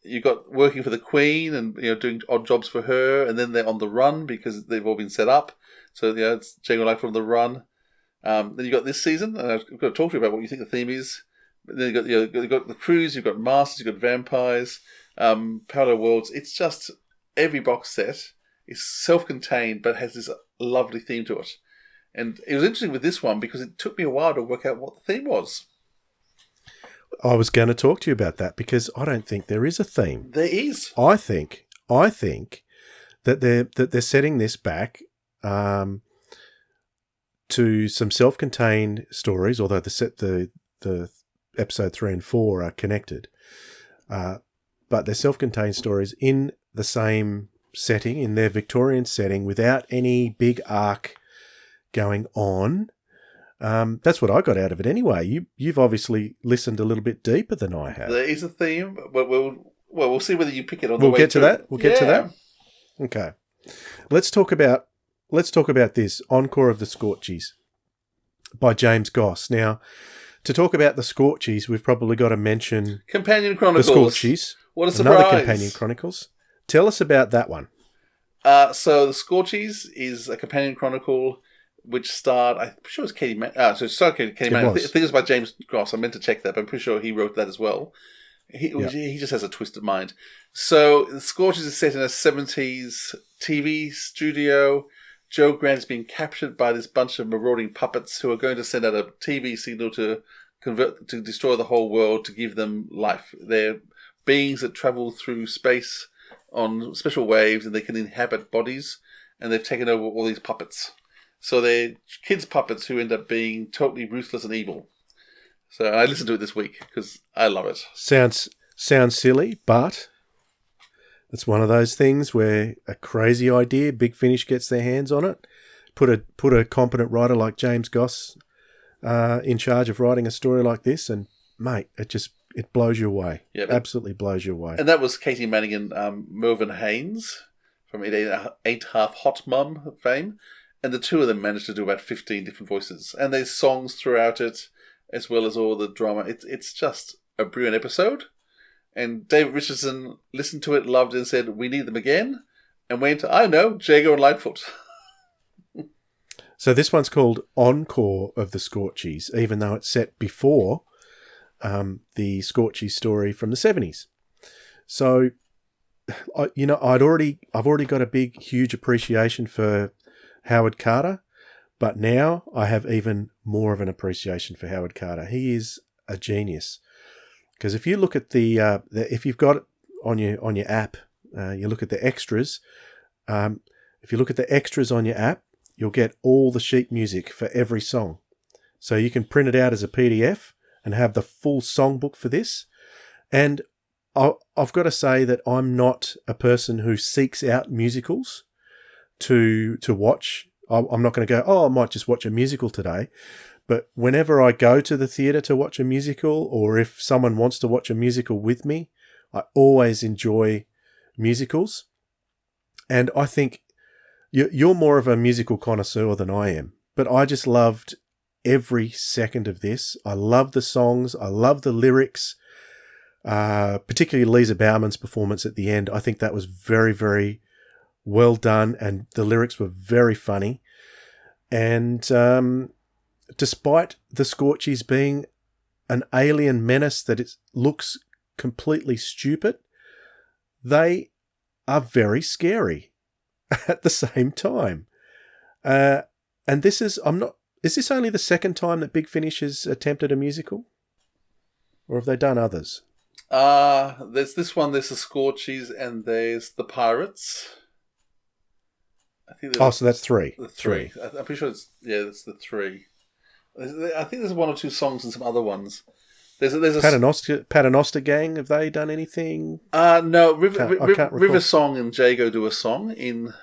You've got working for the Queen and doing odd jobs for her, and then they're on the run because they've all been set up. So it's Jago Life on the run. Then you got this season, and I've got to talk to you about what you think the theme is. But then you've got the Crews, you've got Masters, you've got Vampires, Parallel Worlds. It's just every box set is self-contained, but has this lovely theme to it. And it was interesting with this one because it took me a while to work out what the theme was. I was going to talk to you about that because I don't think there is a theme. There is. I think that they're setting this back to some self-contained stories, although the episode 3 and 4 are connected. But they're self-contained stories in the same setting, in their Victorian setting, without any big arc going on. That's what I got out of it anyway. You've obviously listened a little bit deeper than I have. There is a theme, but we'll see whether you pick it on the We'll way get to through. that. We'll get to that. Okay. Let's talk about this Encore of the Scorchies by James Goss. Now, to talk about the Scorchies, we've probably got to mention Companion Chronicles. the Scorchies. What a surprise. Another Companion Chronicles. Tell us about that one. So the Scorchies is a companion chronicle which starred, I'm sure it was Katie Manning. So it starred Katie Manning. I think it was by James Goss. I meant to check that, but I'm pretty sure he wrote that as well. He just has a twisted mind. So the Scorchies is set in a 70s TV studio. Joe Grant's being captured by this bunch of marauding puppets who are going to send out a TV signal to destroy the whole world, to give them life. They're beings that travel through space on special waves, and they can inhabit bodies, and they've taken over all these puppets. So they're kids' puppets who end up being totally ruthless and evil. So I listened to it this week because I love it. Sounds silly, but it's one of those things where a crazy idea, Big Finish gets their hands on it, put a competent writer like James Goss in charge of writing a story like this, and mate, it blows you away. Yeah, absolutely blows you away. And that was Katie Manning and Mervyn Haynes from 8 Half Hot Mum fame. And the two of them managed to do about 15 different voices. And there's songs throughout it, as well as all the drama. It's just a brilliant episode. And David Richardson listened to it, loved it, and said, we need them again. And went, I know, Jago and Lightfoot. So this one's called Encore of the Scorchies, even though it's set before the Scorchies story from the 70s. So, I've already got a huge appreciation for Howard Carter, but now I have even more of an appreciation for Howard Carter. He is a genius, because if you look at if you've got it on your app, you look at the extras. If you look at the extras on your app, you'll get all the sheet music for every song, so you can print it out as a PDF and have the full songbook for this. And I've got to say that I'm not a person who seeks out musicals to watch. I'm not going to go, I might just watch a musical today. But whenever I go to the theatre to watch a musical, or if someone wants to watch a musical with me, I always enjoy musicals. And I think you're more of a musical connoisseur than I am. But I just loved every second of this. I love the songs. I love the lyrics. Particularly Lisa Bowerman's performance at the end. I think that was very, very well done, and the lyrics were very funny. And despite the Scorchies being an alien menace that looks completely stupid, they are very scary at the same time. And this is this only the second time that Big Finish has attempted a musical? Or have they done others? There's this one, there's the Scorchies, and there's the Pirates. I think so that's three. The three. I'm pretty sure it's the three. I think there's one or two songs and some other ones. There's a Paternoster Gang. Have they done anything? No. I can't River Song and Jago do a song in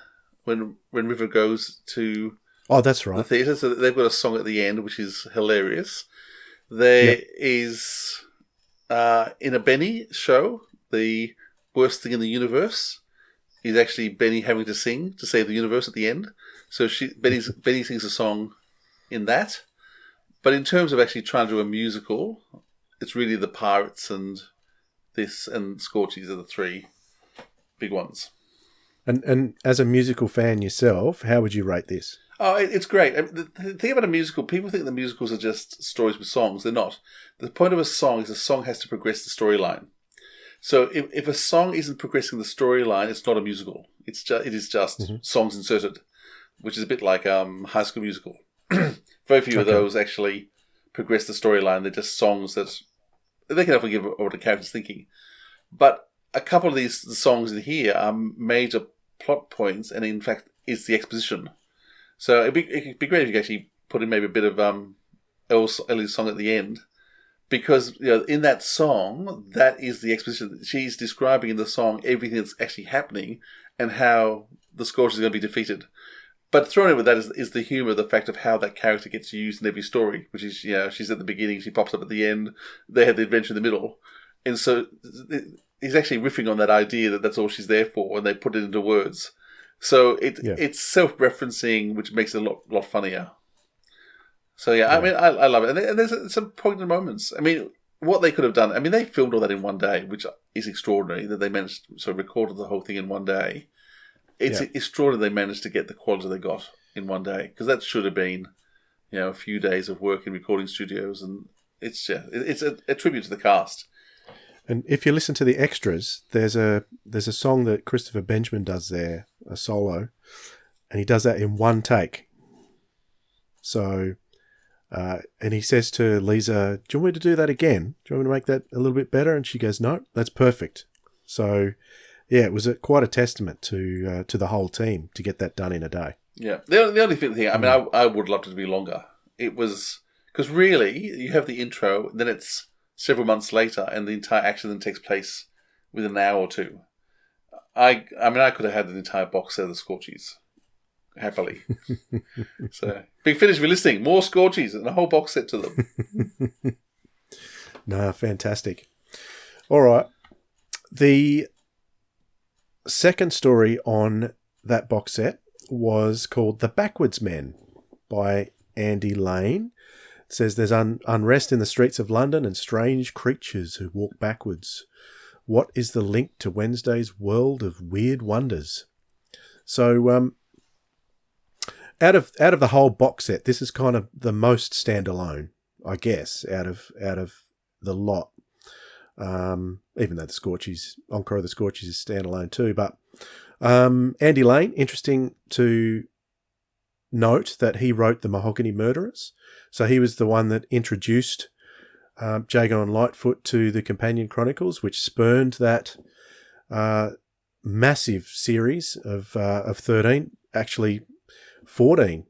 when River goes to. Oh, that's right. The theatre. So they've got a song at the end, which is hilarious. There is in a Benny show, the worst thing in the universe is actually Benny having to sing to save the universe at the end. So Benny sings a song in that. But in terms of actually trying to do a musical, it's really the Pirates and this and Scorchies are the three big ones. And as a musical fan yourself, how would you rate this? Oh, it's great. The thing about a musical, people think the musicals are just stories with songs. They're not. The point of a song is a song has to progress the storyline. So if a song isn't progressing the storyline, it's not a musical. It is just songs inserted, which is a bit like High School Musical. Very few of those actually progress the storyline. They're just songs that they can often give what the character's thinking. But a couple of the songs in here are major plot points, and in fact, it's the exposition. So it'd be great if you could actually put in maybe a bit of Ellie's song at the end, because in that song, that is the exposition. She's describing in the song everything that's actually happening and how the Scorchers are going to be defeated. But thrown in with that is the humour, the fact of how that character gets used in every story, which is, she's at the beginning, she pops up at the end, they have the adventure in the middle. And so he's actually riffing on that idea that that's all she's there for, and they put it into words. So it's self-referencing, which makes it a lot funnier. So I mean, I love it. And there's some poignant moments. I mean, what they could have done, I mean, they filmed all that in one day, which is extraordinary, that they managed to sort of record the whole thing in one day. It's extraordinary they managed to get the quality they got in one day, because that should have been, a few days of work in recording studios, and it's a tribute to the cast. And if you listen to the extras, there's a song that Christopher Benjamin does there, a solo, and he does that in one take. So, and he says to Lisa, "Do you want me to do that again? Do you want me to make that a little bit better?" And she goes, "No, that's perfect." So, yeah, it was quite a testament to the whole team to get that done in a day. Yeah, the only thing, I mean, I would love it to be longer. It was, because really, you have the intro, then it's several months later, and the entire action then takes place within an hour or two. I mean, I could have had an entire box set of the Scorchies, happily. So, Big Finish, if you're listening, more Scorchies and a whole box set to them. No, fantastic. All right. The second story on that box set was called The Backwards Men by Andy Lane. It says there's unrest in the streets of London and strange creatures who walk backwards. What is the link to Wednesday's world of weird wonders? So, out of the whole box set, this is kind of the most standalone, I guess, out of the lot. Even though the Scorchies, Encore of the Scorchies is standalone too. But Andy Lane, interesting to note that he wrote The Mahogany Murderers. So he was the one that introduced Jago and Lightfoot to the Companion Chronicles, which spurned that massive series of 13, actually 14.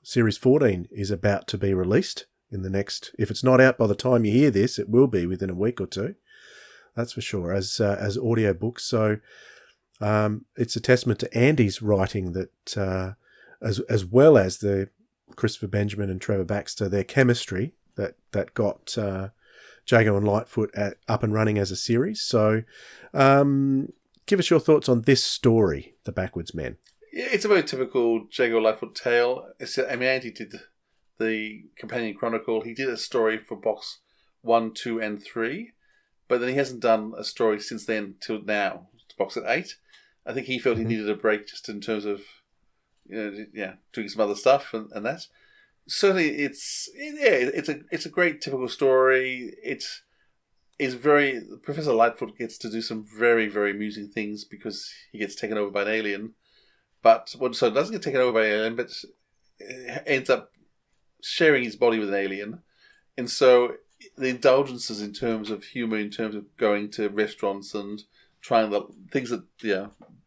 Series 14 is about to be released in the next, if it's not out by the time you hear this, it will be within a week or two. That's for sure, as audio books. So it's a testament to Andy's writing that, as well as the Christopher Benjamin and Trevor Baxter, their chemistry that got Jago and Lightfoot up and running as a series. So give us your thoughts on this story, The Backwards Men. Yeah, it's a very typical Jago Lightfoot tale. Andy did the Companion Chronicle. He did a story for box 1, 2, and 3, but then he hasn't done a story since then till now. It's box at 8. I think he felt he needed a break just in terms of doing some other stuff and that. Certainly, it's a great typical story. It is very, Professor Lightfoot gets to do some very, very amusing things because he gets taken over by an alien. But so it doesn't get taken over by an alien, but ends up sharing his body with an alien. And so the indulgences in terms of humour, in terms of going to restaurants and trying the things that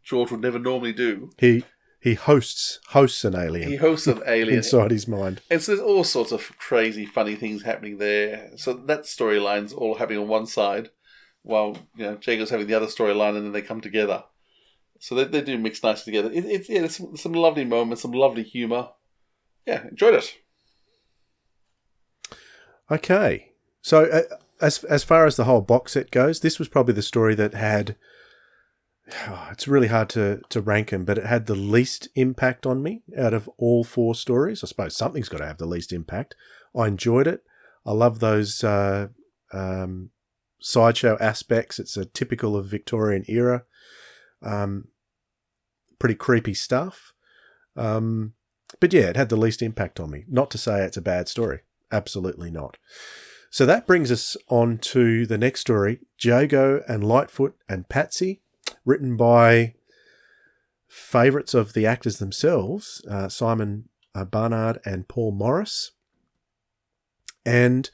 George would never normally do. He hosts an alien. He hosts an alien inside his mind. And so there's all sorts of crazy, funny things happening there. So that storyline's all happening on one side, while Jago's having the other storyline, and then they come together. So they do mix nicely together. There's some lovely moments, some lovely humour. Yeah, enjoyed it. Okay, so as far as the whole box set goes, this was probably the story that had. It's really hard to rank them, but it had the least impact on me out of all 4 stories. I suppose something's got to have the least impact. I enjoyed it. I love those sideshow aspects. It's a typical of Victorian era. Pretty creepy stuff. But yeah, it had the least impact on me. Not to say it's a bad story. Absolutely not. So that brings us on to the next story, Jago and Lightfoot and Patsy, written by favourites of the actors themselves, Simon Barnard and Paul Morris. And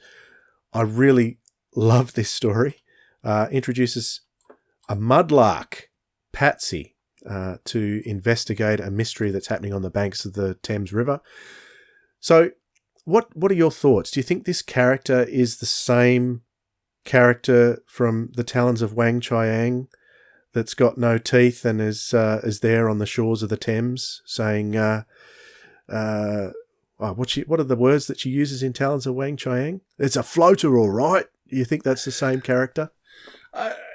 I really love this story. Introduces a mudlark, Patsy, to investigate a mystery that's happening on the banks of the Thames River. So, what are your thoughts? Do you think this character is the same character from the Talons of Wang Chiang that's got no teeth and is there on the shores of the Thames saying, what are the words that she uses in Talons of Wang Chiang? It's a floater, all right. Do you think that's the same character?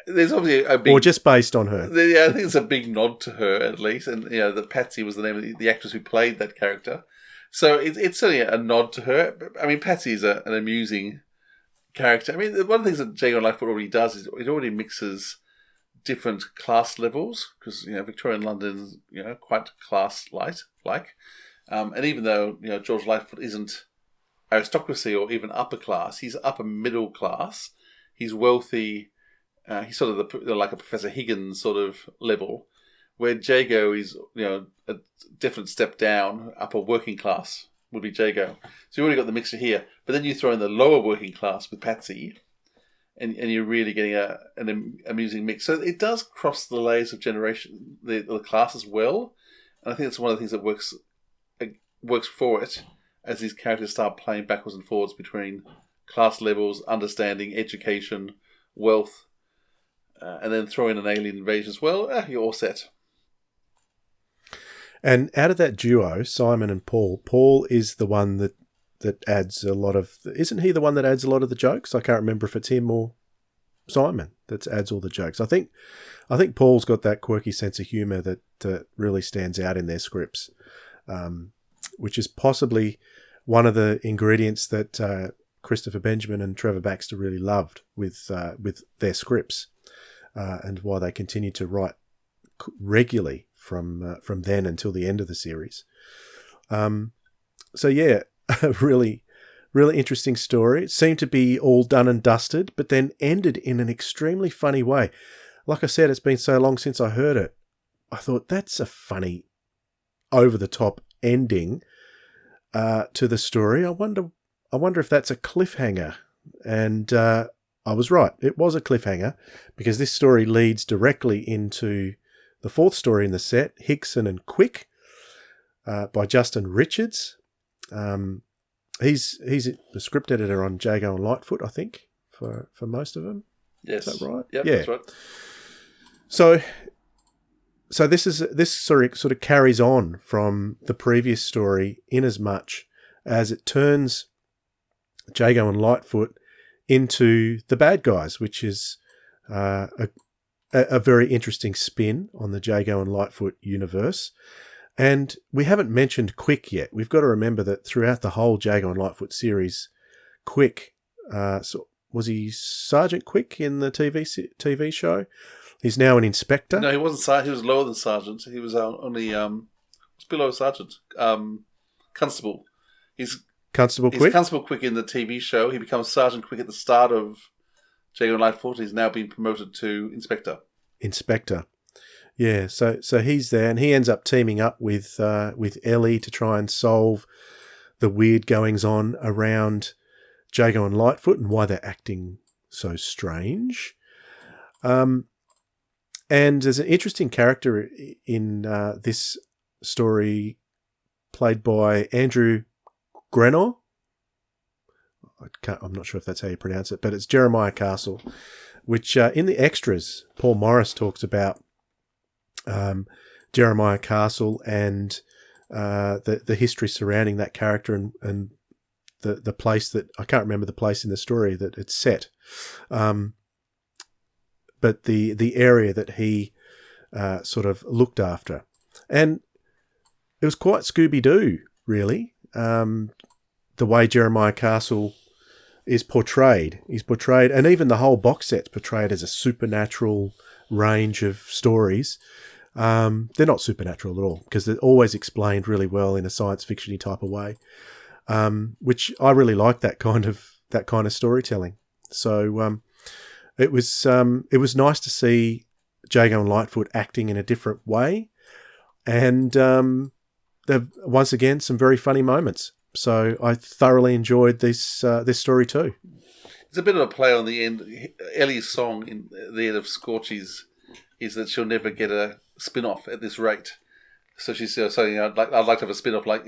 There's obviously a big... Or just based on her? Yeah, I think it's a big nod to her, at least. And, that Patsy was the name of the actress who played that character. So it's certainly a nod to her. I mean, Patsy is an amusing character. I mean, one of the things that Jago and Lightfoot already does is it already mixes different class levels, because, Victorian London, quite class-like. And even though, George Lightfoot isn't aristocracy or even upper class, he's upper middle class. He's wealthy. He's sort of like a Professor Higgins sort of level, where Jago is, a definite step down, upper working class would be Jago. So you've already got the mixture here. But then you throw in the lower working class with Patsy, and you're really getting an amusing mix. So it does cross the layers of generation, the class as well. And I think it's one of the things that works for it, as these characters start playing backwards and forwards between class levels, understanding, education, wealth, and then throw in an alien invasion as well. You're all set. And out of that duo, Simon and Paul is the one that adds a lot of... Isn't he the one that adds a lot of the jokes? I can't remember if it's him or Simon that adds all the jokes. I think Paul's got that quirky sense of humour that really stands out in their scripts, which is possibly one of the ingredients that Christopher Benjamin and Trevor Baxter really loved with their scripts, and why they continue to write regularly from then until the end of the series. So yeah, a really, really interesting story. It seemed to be all done and dusted, but then ended in an extremely funny way. Like I said, it's been so long since I heard it. I thought, that's a funny, over-the-top ending to the story. I wonder if that's a cliffhanger. And I was right. It was a cliffhanger, because this story leads directly into the fourth story in the set, Hickson and Quick, by Justin Richards. He's the script editor on Jago and Lightfoot, I think, for most of them. Yes. Is that right? Yep, yeah, that's right. So this sort of carries on from the previous story, in as much as it turns Jago and Lightfoot into the bad guys, which is a very interesting spin on the Jago and Lightfoot universe. And we haven't mentioned Quick yet. We've got to remember that throughout the whole Jago and Lightfoot series, Quick, was he Sergeant Quick in the TV show? He's now an inspector. No, he wasn't. He was lower than sergeant. He was only below sergeant. Constable. He's Constable Quick. Constable Quick in the TV show. He becomes Sergeant Quick at the start of Jago and Lightfoot. He's now been promoted to inspector. Inspector. Yeah. So he's there, and he ends up teaming up with Ellie to try and solve the weird goings on around Jago and Lightfoot and why they're acting so strange. And there's an interesting character in this story played by Andrew Grenor. I'm not sure if that's how you pronounce it, but it's Jeremiah Castle, which in the extras, Paul Morris talks about Jeremiah Castle and the history surrounding that character and the place that... I can't remember the place in the story that it's set. But the area that he sort of looked after. And it was quite Scooby-Doo, really, the way Jeremiah Castle is portrayed. He's portrayed, and even the whole box set's portrayed as a supernatural range of stories. They're not supernatural at all, because they're always explained really well in a science fiction-y type of way, which I really like that kind of storytelling. So it was nice to see Jago and Lightfoot acting in a different way, and they've once again some very funny moments. So I thoroughly enjoyed this story too. It's a bit of a play on the end. Ellie's song in the end of Scorchies is that she'll never get a spin-off at this rate. So she's saying, I'd like to have a spin-off, like,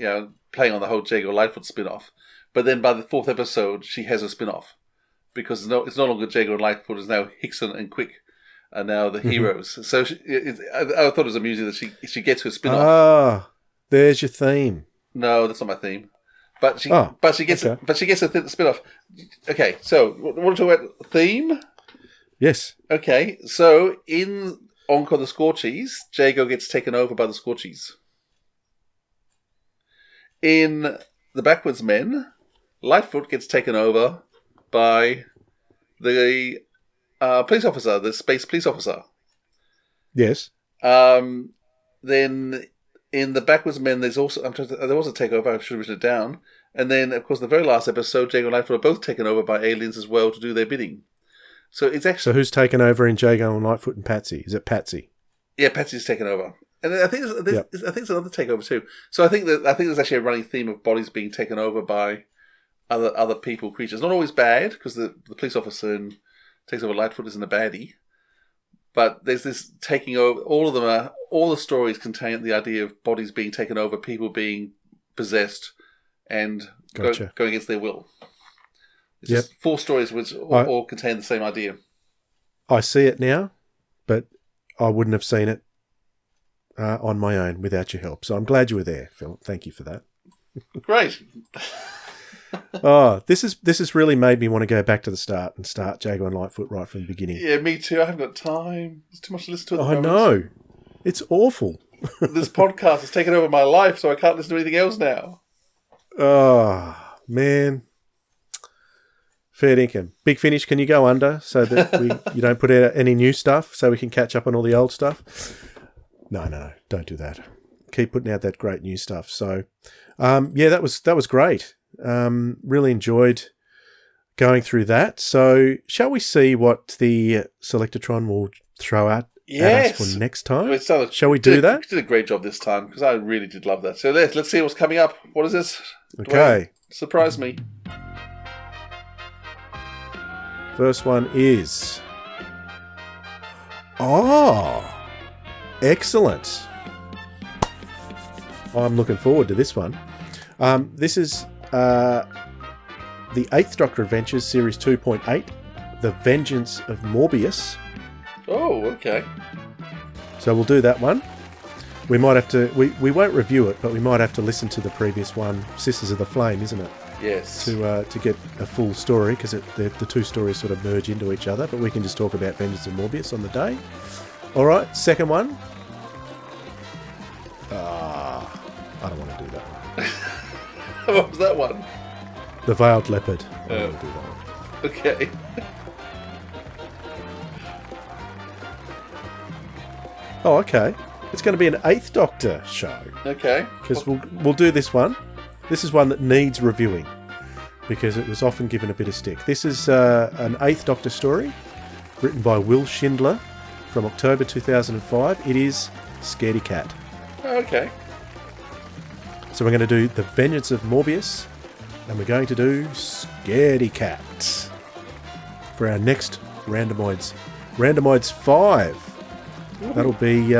playing on the whole Jago Lightfoot spin-off. But then by the 4th episode, she has a spin-off. Because it's no longer Jago and Lightfoot, it's now Hickson and Quick are now the heroes. So I thought it was amusing that she gets her spin-off. Ah, there's your theme. No, that's not my theme. But she gets a spin-off. Okay, so want to talk about theme? Yes. Okay, so in Encore the Scorchies, Jago gets taken over by the Scorchies. In The Backwards Men, Lightfoot gets taken over by the police officer, the space police officer. Yes. Then in The Backwards Men, there was a takeover. I should have written it down. And then, of course, the very last episode, Jago and Lightfoot are both taken over by aliens as well to do their bidding. So it's actually. So who's taken over in Jago and Lightfoot and Patsy? Is it Patsy? Yeah, Patsy's taken over. And I think there's another takeover too. So I think there's actually a running theme of bodies being taken over by other people, creatures. Not always bad, because the police officer takes over Lightfoot isn't a baddie. But there's this taking over. All the stories contain the idea of bodies being taken over, people being possessed, and going against their will. It's just 4 stories which all contain the same idea. I see it now, but I wouldn't have seen it on my own without your help. So I'm glad you were there, Phil. Thank you for that. Great. This has really made me want to go back to the start and start Jago and Lightfoot right from the beginning. Yeah, me too. I haven't got time. There's too much to listen to at the moment. I know. It's awful. This podcast has taken over my life, so I can't listen to anything else now. Oh, man. Fair dinkum. Big Finish, can you go under so that you don't put out any new stuff so we can catch up on all the old stuff? No, don't do that. Keep putting out that great new stuff. So, that was great. Really enjoyed going through that. So, shall we see what the Selectatron will throw at us for next time? Shall we do that? You did a great job this time, because I really did love that. So let's see what's coming up. What is this? Okay. Dwayne, surprise me. First one is... Oh! Excellent. I'm looking forward to this one. This is the 8th Doctor Adventures, Series 2.8, The Vengeance of Morbius. Oh, okay. So we'll do that one. We might have to... We won't review it, but we might have to listen to the previous one, Sisters of the Flame, isn't it? Yes. To get a full story, because the 2 stories sort of merge into each other, but we can just talk about Vengeance of Morbius on the day. All right, second one. I don't want to do that one. What was that one? The Veiled Leopard. I don't want to do that one. Okay. Oh, okay. It's going to be an 8th Doctor show. Okay. Because we'll do this one. This is one that needs reviewing, because it was often given a bit of stick. This is an 8th Doctor story, written by Will Schindler, from October 2005. It is Scaredy Cat. Oh, okay. So we're going to do The Vengeance of Morbius, and we're going to do Scaredy Cat for our next Randomoids. Randomoids 5. Ooh. That'll be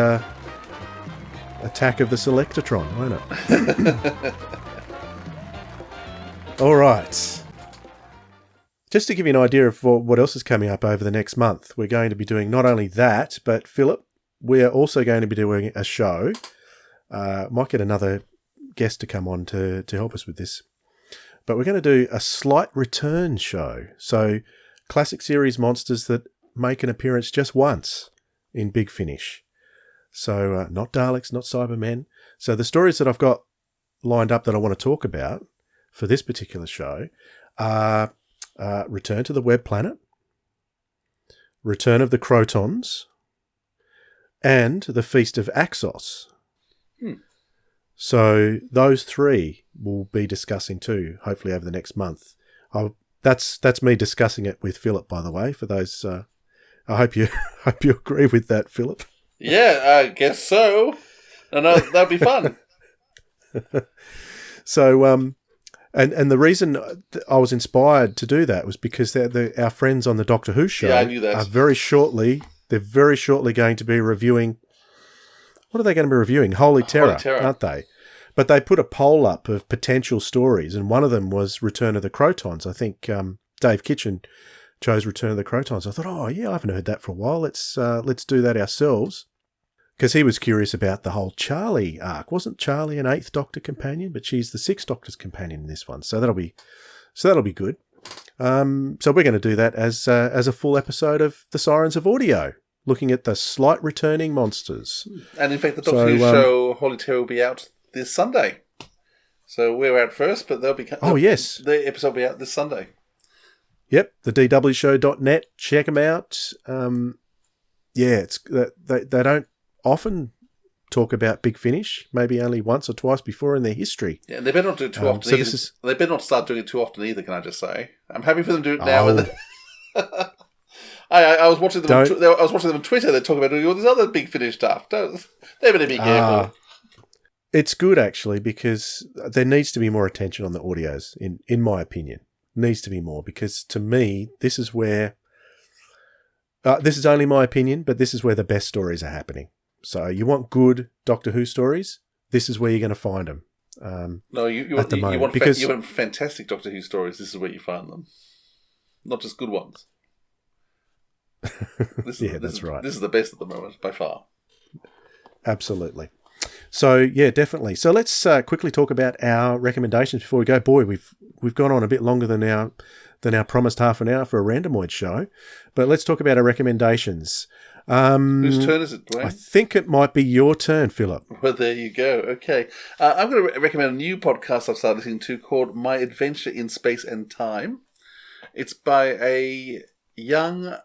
Attack of the Selectatron, won't it? All right. Just to give you an idea of what else is coming up over the next month, we're going to be doing not only that, but Philip, we're also going to be doing a show. Might get another guest to come on to help us with this. But we're going to do a slight return show. So classic series monsters that make an appearance just once in Big Finish. So not Daleks, not Cybermen. So the stories that I've got lined up that I want to talk about for this particular show are Return to the Web Planet, Return of the Crotons, and The Feast of Axos. So those 3 we'll be discussing too, hopefully over the next month. That's me discussing it with Philip, by the way, for those... I hope you agree with that, Philip. Yeah, I guess so. And that'd be fun. So, and the reason I was inspired to do that was because our friends on the Doctor Who show I knew that. they're very shortly going to be reviewing What are they going to be reviewing? Holy Terror, Terror. aren't they? But they put a poll up of potential stories, and one of them was Return of the Crotons. I think Dave Kitchen chose Return of the Crotons. I thought, oh yeah, I haven't heard that for a while. Let's do that ourselves. Because he was curious about the whole Charlie arc. Wasn't Charlie an 8th Doctor companion? But she's the 6th Doctor's companion in this one. So that'll be good. So we're going to do that as a full episode of The Sirens of Audio, looking at the slight returning monsters. And in fact, the Doctor Who show Holy Terror will be out this Sunday. So we're out first, but they'll be... yes. The episode will be out this Sunday. Yep, the dwshow.net. Check them out. It's they don't often talk about Big Finish, maybe only once or twice before in their history. Yeah, and they better not do it too often either. They better not start doing it too often either, can I just say? I'm happy for them to do it now. I was watching them. I was watching them on Twitter. They talk about doing all this other Big Finish stuff. They better be careful. It's good actually, because there needs to be more attention on the audios. In my opinion, needs to be more, because to me, this is where. This is only my opinion, but this is where the best stories are happening. So you want good Doctor Who stories, this is where you're going to find them. You want fantastic Doctor Who stories, this is where you find them. Not just good ones. That's right. This is the best at the moment, by far. Absolutely. So, yeah, definitely. So let's quickly talk about our recommendations before we go. Boy, we've gone on a bit longer than our promised half an hour for a Randomoid show. But let's talk about our recommendations. Whose turn is it, Dwayne? I think it might be your turn, Philip. Well, there you go. Okay. I'm going to recommend a new podcast I've started listening to called My Adventure in Space and Time. It's by a young...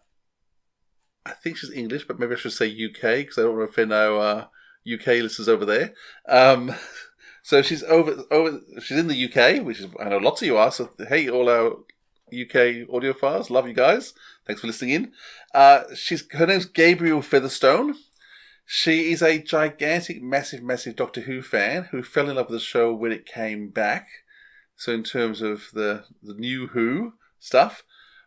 I think she's English, but maybe I should say UK, because I don't want to offend our UK listeners over there. So she's she's in the UK, which is, I know lots of you are, so hey, all our UK audiophiles, love you guys. Thanks for listening in. Her name's Gabrielle Featherstone. She is a gigantic, massive Doctor Who fan who fell in love with the show when it came back. So in terms of the new Who stuff,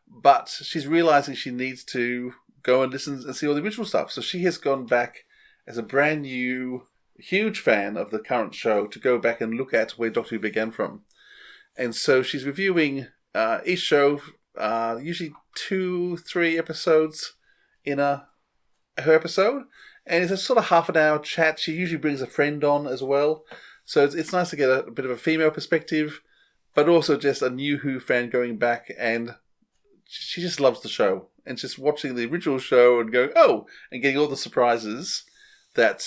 but she's realizing she needs to go and listen and see all the original stuff. So she has gone back as a brand new, huge fan of the current show to go back and look at where Doctor Who began from. And so she's reviewing each show, usually 2-3 episodes in her episode. And it's a sort of half an hour chat. She usually brings a friend on as well. So it's nice to get a bit of a female perspective, but also just a new Who fan going back, and she just loves the show. And just watching the original show and going, and getting all the surprises that,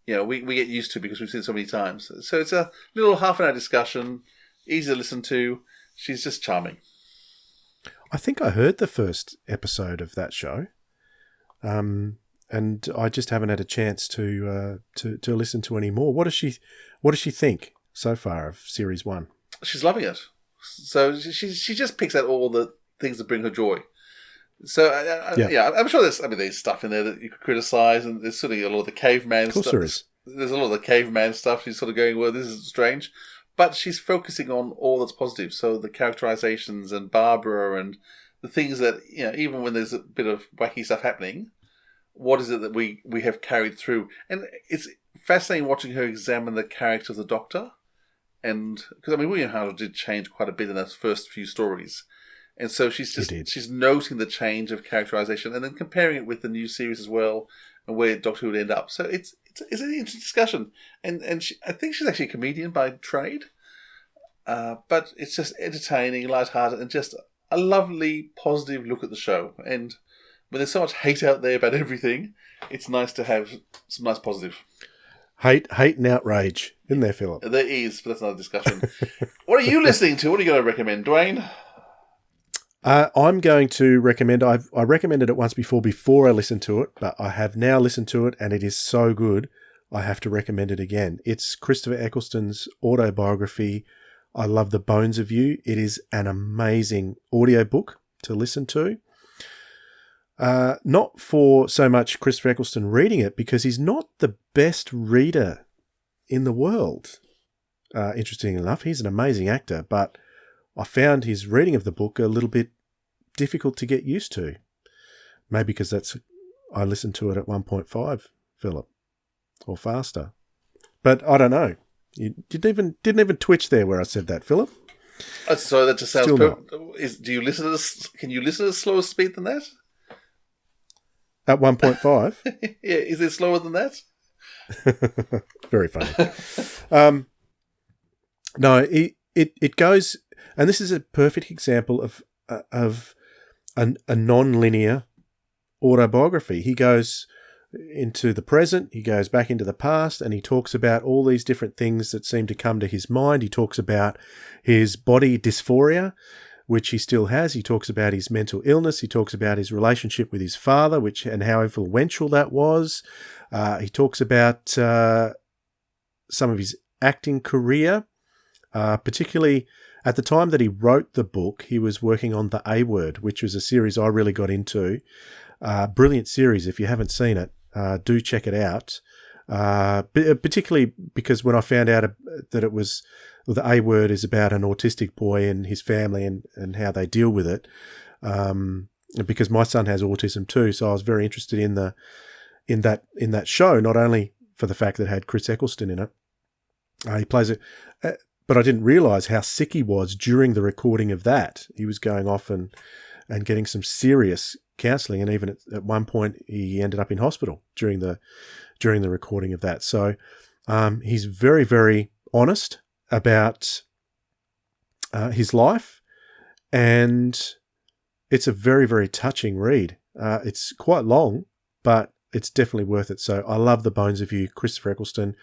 we get used to because we've seen it so many times. So it's a little half an hour discussion, easy to listen to. She's just charming. I think I heard the first episode of that show, and I just haven't had a chance to listen to any more. What does she think so far of Series 1? She's loving it. So she just picks out all the things that bring her joy. So, I'm sure there's stuff in there that you could criticise, and there's sort of a lot of the caveman stuff. Of course there is. There's a lot of the caveman stuff. She's sort of going, well, this is strange. But she's focusing on all that's positive. So the characterizations and Barbara and the things that, even when there's a bit of wacky stuff happening, what is it that we have carried through? And it's fascinating watching her examine the character of the Doctor. And, because, William Hartnell did change quite a bit in those first few stories. And so she's noting the change of characterization and then comparing it with the new series as well and where Doctor Who would end up. So it's an interesting discussion. And I think she's actually a comedian by trade. But it's just entertaining, lighthearted, and just a lovely, positive look at the show. And when there's so much hate out there about everything, it's nice to have some nice positive. Hate and outrage, isn't there, Philip? There is, but that's another discussion. What are you listening to? What are you going to recommend, Dwayne? I'm going to recommend... I recommended it once before I listened to it, but I have now listened to it, and it is so good, I have to recommend it again. It's Christopher Eccleston's autobiography, I Love the Bones of You. It is an amazing audiobook to listen to. Not for so much Christopher Eccleston reading it, because he's not the best reader in the world. Interestingly enough, he's an amazing actor, but I found his reading of the book a little bit difficult to get used to. Maybe because I listened to it at 1.5, Philip. or faster. But I don't know. You didn't even twitch there where I said that, Philip. Oh, so that just sounds Still perfect. Do you listen to this? Can you listen at a slower speed than that? At 1.5? Yeah, is it slower than that? Very funny. No, it goes, and this is a perfect example of a non-linear autobiography. He goes into the present, he goes back into the past, and he talks about all these different things that seem to come to his mind. He talks about his body dysphoria, which he still has. He talks about his mental illness. He talks about his relationship with his father, and how influential that was. He talks about some of his acting career, particularly at the time that he wrote the book. He was working on The A Word, which was a series I really got into. Brilliant series. If you haven't seen it, do check it out. Particularly because when I found out that it was The A Word is about an autistic boy and his family and how they deal with it. Because my son has autism too, so I was very interested in that show. Not only for the fact that it had Chris Eccleston in it, he plays it, but I didn't realise how sick he was during the recording of that. He was going off and getting some serious counselling, and even at one point he ended up in hospital during the recording of that. So he's very, very honest about his life, and it's a very, very touching read. It's quite long, but it's definitely worth it. So I love The Bones of You, Christopher Eccleston.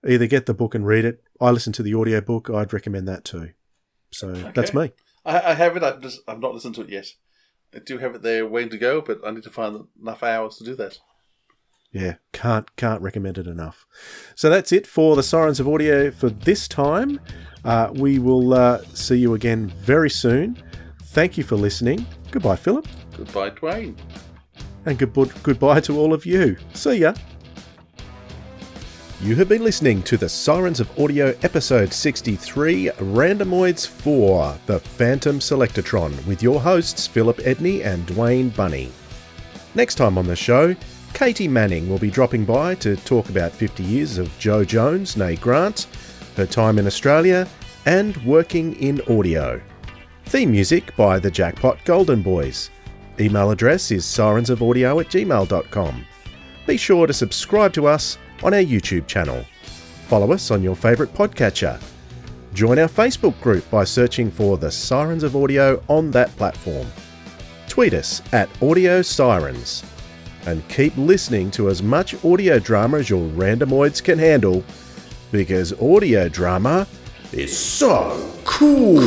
Either get the book and read it. I listened to the audiobook. I'd recommend that too. So That's me. I have it. I've not listened to it yet. I do have it there waiting to go, but I need to find enough hours to do that. Yeah, can't recommend it enough. So that's it for the Sirens of Audio for this time. We will see you again very soon. Thank you for listening. Goodbye, Philip. Goodbye, Dwayne. And goodbye to all of you. See ya. You have been listening to the Sirens of Audio episode 63, Randomoids 4, The Phantom Selectatron, with your hosts Philip Edney and Dwayne Bunny. Next time on the show, Katie Manning will be dropping by to talk about 50 years of Jo Jones, née Grant, her time in Australia, and working in audio. Theme music by the Jackpot Golden Boys. Email address is sirensofaudio@gmail.com. Be sure to subscribe to us on our YouTube channel. Follow us on your favourite podcatcher. Join our Facebook group by searching for the Sirens of Audio on that platform. Tweet us at Audio Sirens. And keep listening to as much audio drama as your randomoids can handle, because audio drama is so cool.